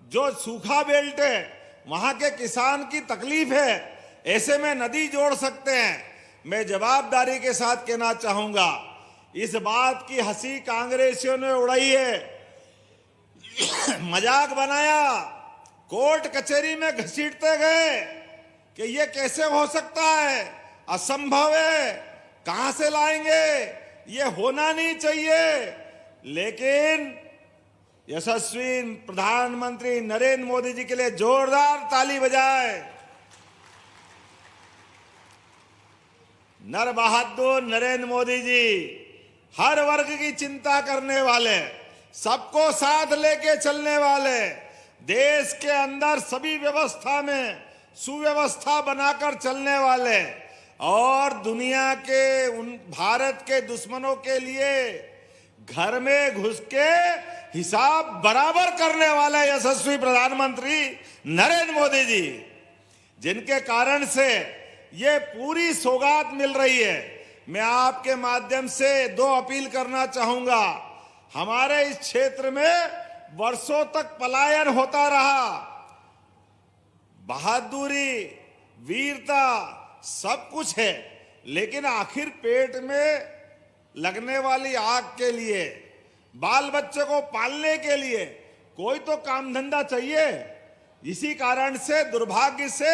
जो सूखा बेल्ट है वहां के किसान की तकलीफ है, ऐसे में नदी जोड़ सकते हैं। मैं जवाबदारी के साथ कहना चाहूंगा, इस बात की हंसी कांग्रेसियों ने उड़ाई है, मजाक बनाया, कोर्ट कचहरी में घसीटते गए कि ये कैसे हो सकता है, असंभव है, कहां से लाएंगे, ये होना नहीं चाहिए। लेकिन यशस्वी प्रधानमंत्री नरेंद्र मोदी जी के लिए जोरदार ताली बजाए। नर बहादुर नरेंद्र मोदी जी हर वर्ग की चिंता करने वाले, सबको साथ लेके चलने वाले, देश के अंदर सभी व्यवस्था में सुव्यवस्था बनाकर चलने वाले और दुनिया के उन भारत के दुश्मनों के लिए घर में घुस के हिसाब बराबर करने वाले यशस्वी प्रधानमंत्री नरेंद्र मोदी जी, जिनके कारण से ये पूरी सौगात मिल रही है। मैं आपके माध्यम से 2 अपील करना चाहूंगा। हमारे इस क्षेत्र में वर्षों तक पलायन होता रहा, बहादुरी, वीरता सब कुछ है, लेकिन आखिर पेट में लगने वाली आग के लिए, बाल बच्चे को पालने के लिए कोई तो काम धंधा चाहिए। इसी कारण से दुर्भाग्य से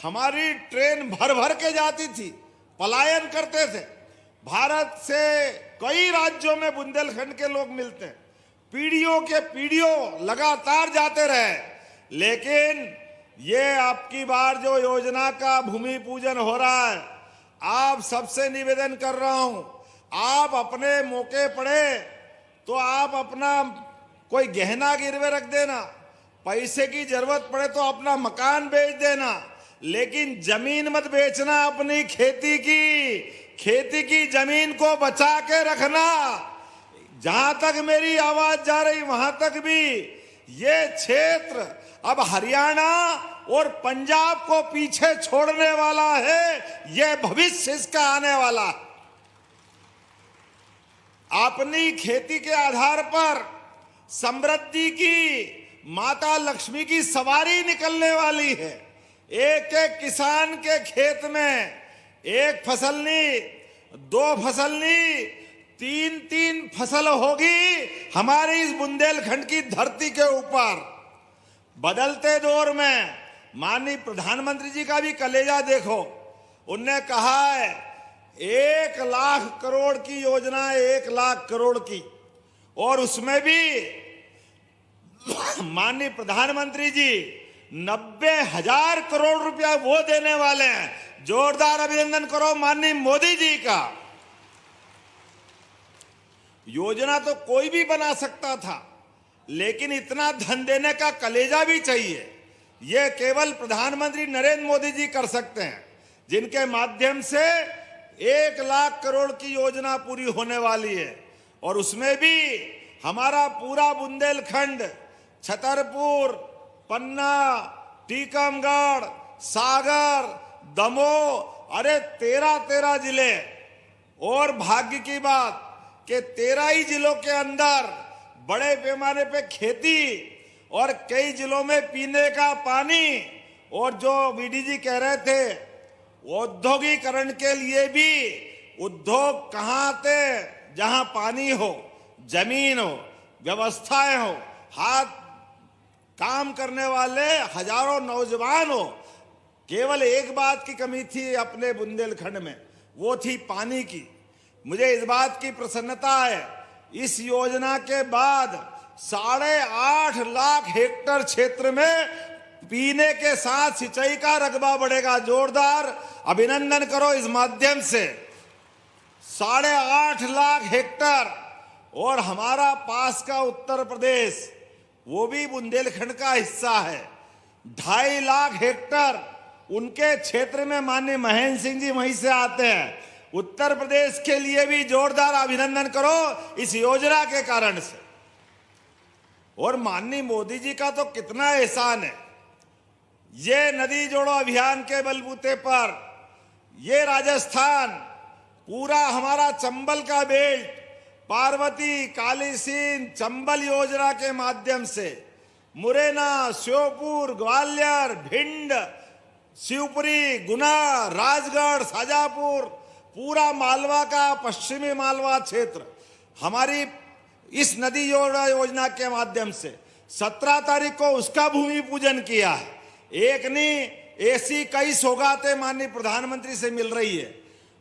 हमारी ट्रेन भर भर के जाती थी, पलायन करते थे। भारत से कई राज्यों में बुंदेलखंड के लोग मिलते हैं, पीढ़ियों के पीढ़ियों लगातार जाते रहे। लेकिन ये आपकी बार जो योजना का भूमि पूजन हो रहा है, आप सबसे निवेदन कर रहा हूं, आप अपने मौके पड़े तो आप अपना कोई गहना गिरवे रख देना, पैसे की जरूरत पड़े तो अपना मकान बेच देना, लेकिन जमीन मत बेचना। अपनी खेती की जमीन को बचा के रखना। जहां तक मेरी आवाज जा रही वहां तक भी ये क्षेत्र अब हरियाणा और पंजाब को पीछे छोड़ने वाला है। ये भविष्य इसका आने वाला है। अपनी खेती के आधार पर समृद्धि की माता लक्ष्मी की सवारी निकलने वाली है। एक एक किसान के खेत में 1 फसल नहीं, 2 फसल नहीं, 3 फसल होगी हमारी इस बुंदेलखंड की धरती के ऊपर। बदलते दौर में माननीय प्रधानमंत्री जी का भी कलेजा देखो, उनने कहा है 1 लाख करोड़ की योजना है, 1 लाख करोड़ की, और उसमें भी माननीय प्रधानमंत्री जी 90,000 करोड़ रुपया वो देने वाले हैं। जोरदार अभिनंदन करो माननीय मोदी जी का। योजना तो कोई भी बना सकता था, लेकिन इतना धन देने का कलेजा भी चाहिए। यह केवल प्रधानमंत्री नरेंद्र मोदी जी कर सकते हैं, जिनके माध्यम से 1 लाख करोड़ की योजना पूरी होने वाली है। और उसमें भी हमारा पूरा बुंदेलखंड, छतरपुर, पन्ना, टीकमगढ़, सागर, दमोह, अरे 13 जिले। और भाग्य की बात कि 13 ही जिलों के अंदर बड़े पैमाने पे खेती और कई जिलों में पीने का पानी, और जो वीडीजी कह रहे थे औद्योगिकरण के लिए भी उद्योग कहाँ आते, जहां पानी हो, जमीन हो, व्यवस्थाएं हो, हाथ काम करने वाले हजारों नौजवान हो। केवल एक बात की कमी थी अपने बुंदेलखंड में, वो थी पानी की। मुझे इस बात की प्रसन्नता है, इस योजना के बाद 8.5 लाख हेक्टेयर क्षेत्र में पीने के साथ सिंचाई का रकबा बढ़ेगा। जोरदार अभिनंदन करो इस माध्यम से। 8.5 लाख हेक्टेयर। और हमारा पास का उत्तर प्रदेश, वो भी बुंदेलखंड का हिस्सा है, 2.5 लाख हेक्टेयर उनके क्षेत्र में। माननीय महेंद्र सिंह जी वहीं से आते हैं। उत्तर प्रदेश के लिए भी जोरदार अभिनंदन करो इस योजना के कारण से। और माननीय मोदी जी का तो कितना एहसान है, ये नदी जोड़ो अभियान के बलबूते पर ये राजस्थान, पूरा हमारा चंबल का बेल्ट, पार्वती, काली सिंध, चंबल योजना के माध्यम से मुरैना, श्योपुर, ग्वालियर, भिंड, शिवपुरी, गुना, राजगढ़, शाजापुर, पूरा मालवा का पश्चिमी मालवा क्षेत्र हमारी इस नदी जोड़ा योजना के माध्यम से 17 तारीख को उसका भूमि पूजन किया है। एक नहीं, ऐसी कई सौगातें माननीय प्रधानमंत्री से मिल रही है।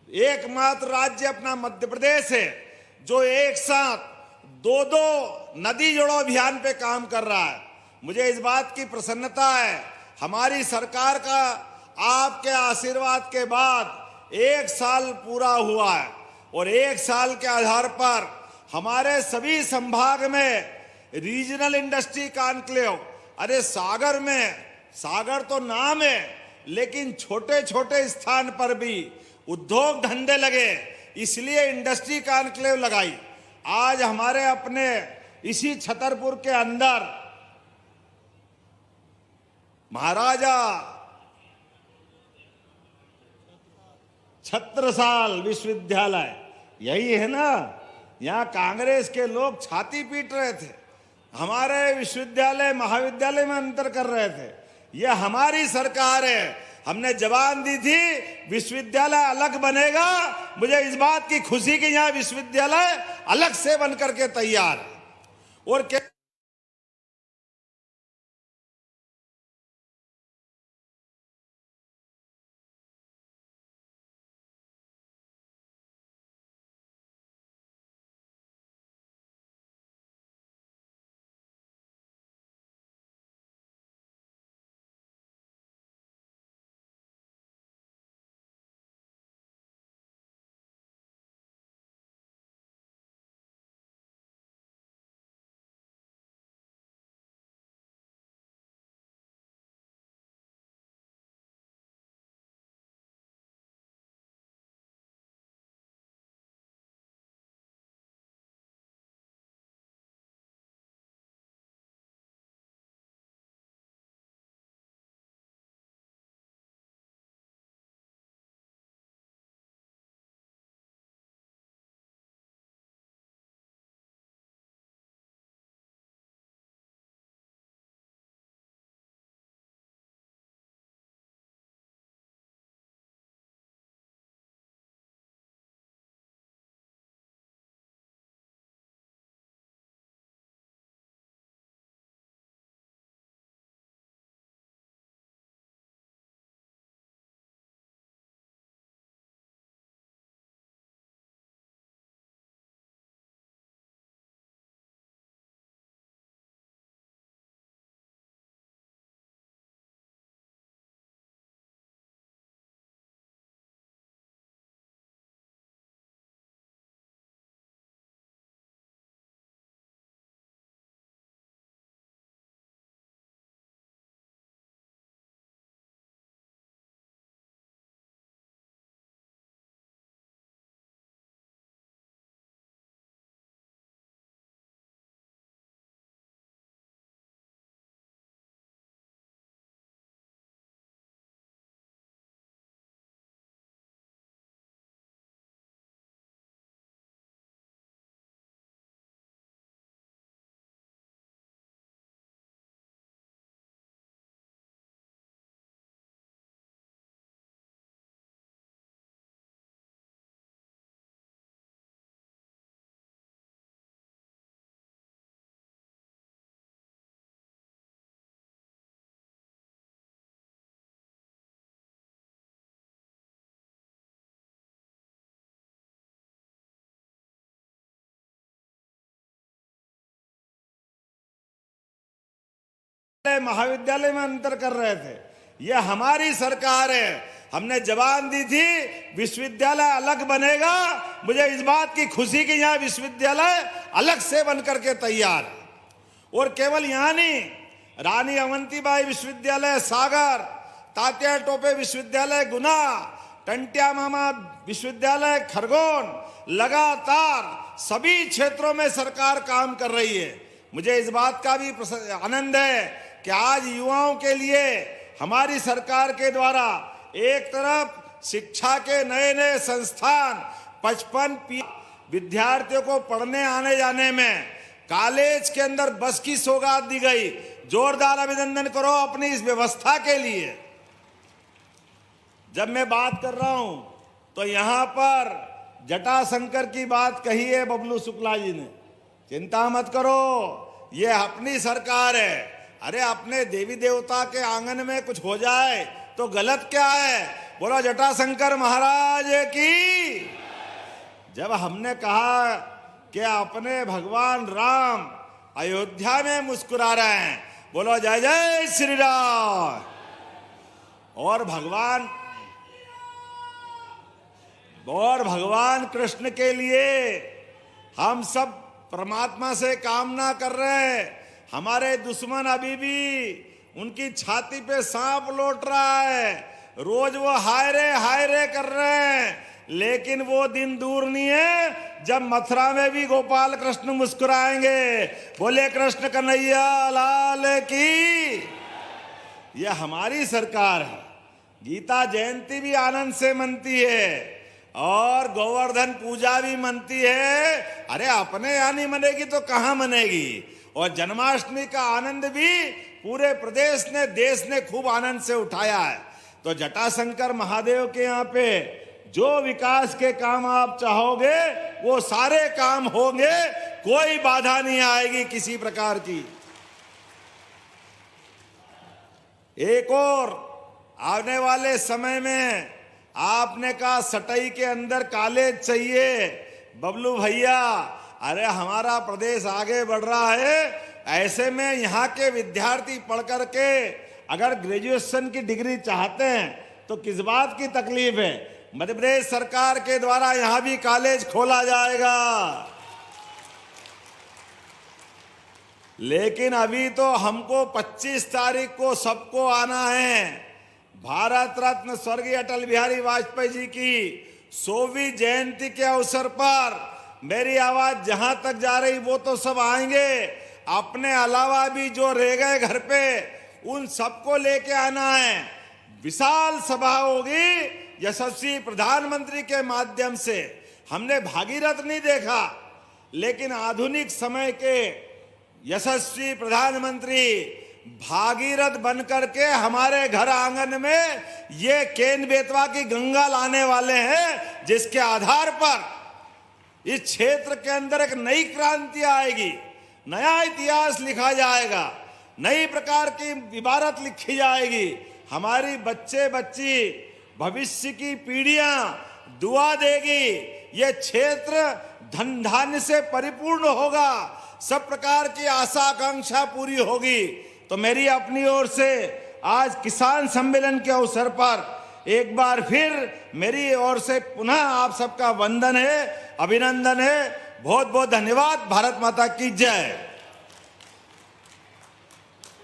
एकमात्र राज्य अपना मध्य प्रदेश है जो एक साथ 2 नदी जोड़ो अभियान पे काम कर रहा है। मुझे इस बात की प्रसन्नता है, हमारी सरकार का आपके आशीर्वाद के बाद 1 साल पूरा हुआ है, और 1 साल के आधार पर हमारे सभी संभाग में रीजनल इंडस्ट्री कॉन्क्लेव, अरे सागर में, सागर तो नाम है लेकिन छोटे छोटे स्थान पर भी उद्योग धंधे लगे, इसलिए इंडस्ट्री कॉन्क्लेव लगाई। आज हमारे अपने इसी छतरपुर के अंदर महाराजा छत्रसाल विश्वविद्यालय, यही है ना, यहाँ कांग्रेस के लोग छाती पीट रहे थे, हमारे विश्वविद्यालय महाविद्यालय में अंतर कर रहे थे। यह हमारी सरकार है, हमने जवान दी थी विश्वविद्यालय अलग बनेगा। मुझे इस बात की खुशी कि यहाँ विश्वविद्यालय अलग से बनकर के तैयार है। और विश्वविद्यालय महाविद्यालय में अंतर कर रहे थे। ये हमारी सरकार है, हमने जवान दी थी विश्वविद्यालय अलग बनेगा। मुझे इस बात की खुशी कि यहाँ विश्वविद्यालय अलग से बनकर के तैयार है। और केवल यहाँ नहीं, रानी अवंतीबाई विश्वविद्यालय सागर, तात्या टोपे विश्वविद्यालय गुना, टंटिया मामा विश्वविद्यालय खरगोन, लगातार सभी क्षेत्रों में सरकार काम कर रही है। मुझे इस बात का भी आनंद है कि आज युवाओं के लिए हमारी सरकार के द्वारा एक तरफ शिक्षा के नए नए संस्थान 55 विद्यार्थियों को पढ़ने आने जाने में, कॉलेज के अंदर बस की सौगात दी गई। जोरदार अभिनंदन करो अपनी इस व्यवस्था के लिए। जब मैं बात कर रहा हूं तो यहां पर जटाशंकर की बात कही है बबलू शुक्ला जी ने। चिंता मत करो, ये अपनी सरकार है। अरे अपने देवी देवता के आंगन में कुछ हो जाए तो गलत क्या है? बोलो जटाशंकर महाराज की। जब हमने कहा कि अपने भगवान राम अयोध्या में मुस्कुरा रहे हैं, बोलो जय जय श्री राम। और भगवान कृष्ण के लिए हम सब परमात्मा से कामना कर रहे हैं। हमारे दुश्मन अभी भी उनकी छाती पे सांप लौट रहा है, रोज वो हाय रे कर रहे हैं। लेकिन वो दिन दूर नहीं है जब मथुरा में भी गोपाल कृष्ण मुस्कुराएंगे। बोले कृष्ण कन्हैया लाल की। ये हमारी सरकार है। गीता जयंती भी आनंद से मनती है और गोवर्धन पूजा भी मनती है। अरे अपने यहाँ नहीं मनेगी तो कहाँ मनेगी? और जन्माष्टमी का आनंद भी पूरे प्रदेश ने, देश ने खूब आनंद से उठाया है। तो जटाशंकर महादेव के यहाँ पे जो विकास के काम आप चाहोगे वो सारे काम होंगे, कोई बाधा नहीं आएगी किसी प्रकार की। एक और आने वाले समय में आपने कहा सटई के अंदर कॉलेज चाहिए। बबलू भैया, अरे हमारा प्रदेश आगे बढ़ रहा है, ऐसे में यहाँ के विद्यार्थी पढ़ करके अगर ग्रेजुएशन की डिग्री चाहते हैं तो किस बात की तकलीफ है? मध्य प्रदेश सरकार के द्वारा यहाँ भी कॉलेज खोला जाएगा। लेकिन अभी तो हमको 25 तारीख को सबको आना है। भारत रत्न स्वर्गीय अटल बिहारी वाजपेयी जी की 100वीं जयंती के अवसर पर मेरी आवाज जहां तक जा रही वो तो सब आएंगे। अपने अलावा भी जो रह गए घर पे उन सबको लेके आना है। विशाल सभा होगी। यशस्वी प्रधानमंत्री के माध्यम से हमने भागीरथ नहीं देखा, लेकिन आधुनिक समय के यशस्वी प्रधानमंत्री भागीरथ बनकर के हमारे घर आंगन में ये केन बेतवा की गंगा लाने वाले हैं, जिसके आधार पर इस क्षेत्र के अंदर एक नई क्रांति आएगी, नया इतिहास लिखा जाएगा, नई प्रकार की इबारत लिखी जाएगी। हमारी बच्चे बच्ची, भविष्य की पीढ़ियां दुआ देगी। ये क्षेत्र धन धान्य से परिपूर्ण होगा, सब प्रकार की आशा आकांक्षा पूरी होगी। तो मेरी अपनी ओर से आज किसान सम्मेलन के अवसर पर एक बार फिर मेरी ओर से पुनः आप सबका वंदन है, अभिनंदन है। बहुत बहुत धन्यवाद। भारत माता की जय।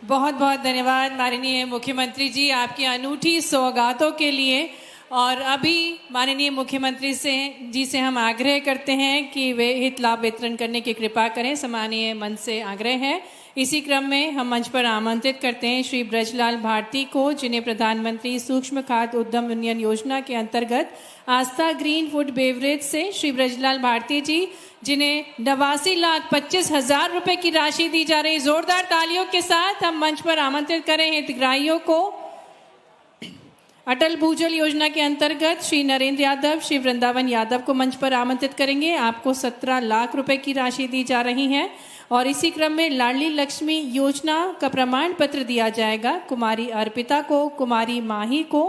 बहुत बहुत धन्यवाद माननीय मुख्यमंत्री जी आपकी अनूठी सौगातों के लिए। और अभी माननीय मुख्यमंत्री से हम आग्रह करते हैं कि वे हित लाभ वितरण करने की कृपा करें। सम्मानीय मंच से आग्रह है। इसी क्रम में हम मंच पर आमंत्रित करते हैं श्री ब्रजलाल भारती को, जिन्हें प्रधानमंत्री सूक्ष्म खाद्य उद्यम उन्नयन योजना के अंतर्गत आस्था ग्रीन फूड बेवरेज से श्री ब्रजलाल भारती जी, जिन्हें 82,25,000 रुपए की राशि दी जा रही। जोरदार तालियों के साथ हम मंच पर आमंत्रित करें हितग्राहियों को। अटल भूजल योजना के अंतर्गत श्री नरेंद्र यादव, श्री वृंदावन यादव को मंच पर आमंत्रित करेंगे। आपको 17 लाख रुपए की राशि दी जा रही है। और इसी क्रम में लाडली लक्ष्मी योजना का प्रमाण पत्र दिया जाएगा कुमारी अर्पिता को, कुमारी माही को।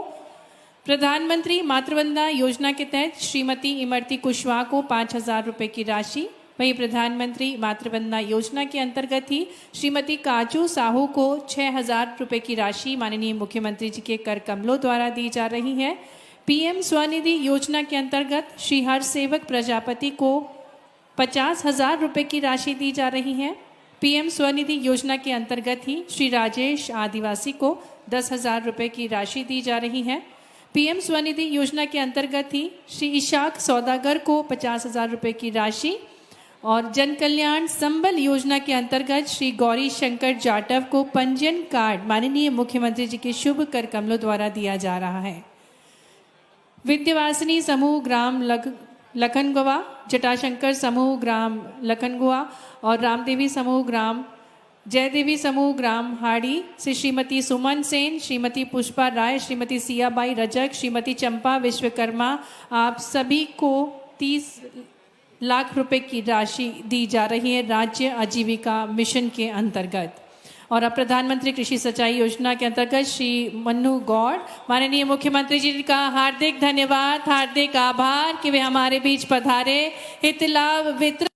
प्रधानमंत्री मातृवंदना योजना के तहत श्रीमती इमरती कुशवाहा को 5,000 रुपए की राशि, वहीं प्रधानमंत्री मातृवंदना योजना के अंतर्गत ही श्रीमती काजू साहू को 6,000 रुपए की राशि माननीय मुख्यमंत्री जी के कर कमलों द्वारा दी जा रही है। पीएम स्वनिधि योजना के अंतर्गत श्री हरसेवक प्रजापति को 50,000 रुपए की राशि दी जा रही है। पीएम स्वनिधि योजना के अंतर्गत ही श्री राजेश आदिवासी को 10,000 रुपए की राशि दी जा रही है। पीएम स्वनिधि योजना के अंतर्गत ही श्री इशाक सौदागर को 50,000 रुपए की राशि और जन कल्याण संबल योजना के अंतर्गत श्री गौरी शंकर जाटव को पंजीयन कार्ड माननीय मुख्यमंत्री जी के शुभ कर कमलों द्वारा दिया जा रहा है। विद्यावासिनी समूह ग्राम लखनगोवा, जटाशंकर समूह ग्राम लखनगोवा और रामदेवी समूह ग्राम जयदेवी समूह ग्राम हाड़ी से श्रीमती सुमन सेन, श्रीमती पुष्पा राय, श्रीमती सियाबाई रजक, श्रीमती चंपा विश्वकर्मा, आप सभी को 30 लाख रुपए की राशि दी जा रही है राज्य आजीविका मिशन के अंतर्गत। और अब प्रधानमंत्री कृषि सिंचाई योजना के अंतर्गत श्री मन्नू गौड़, माननीय मुख्यमंत्री जी का हार्दिक धन्यवाद, हार्दिक आभार कि वे हमारे बीच पधारे। हित लाभ वितरण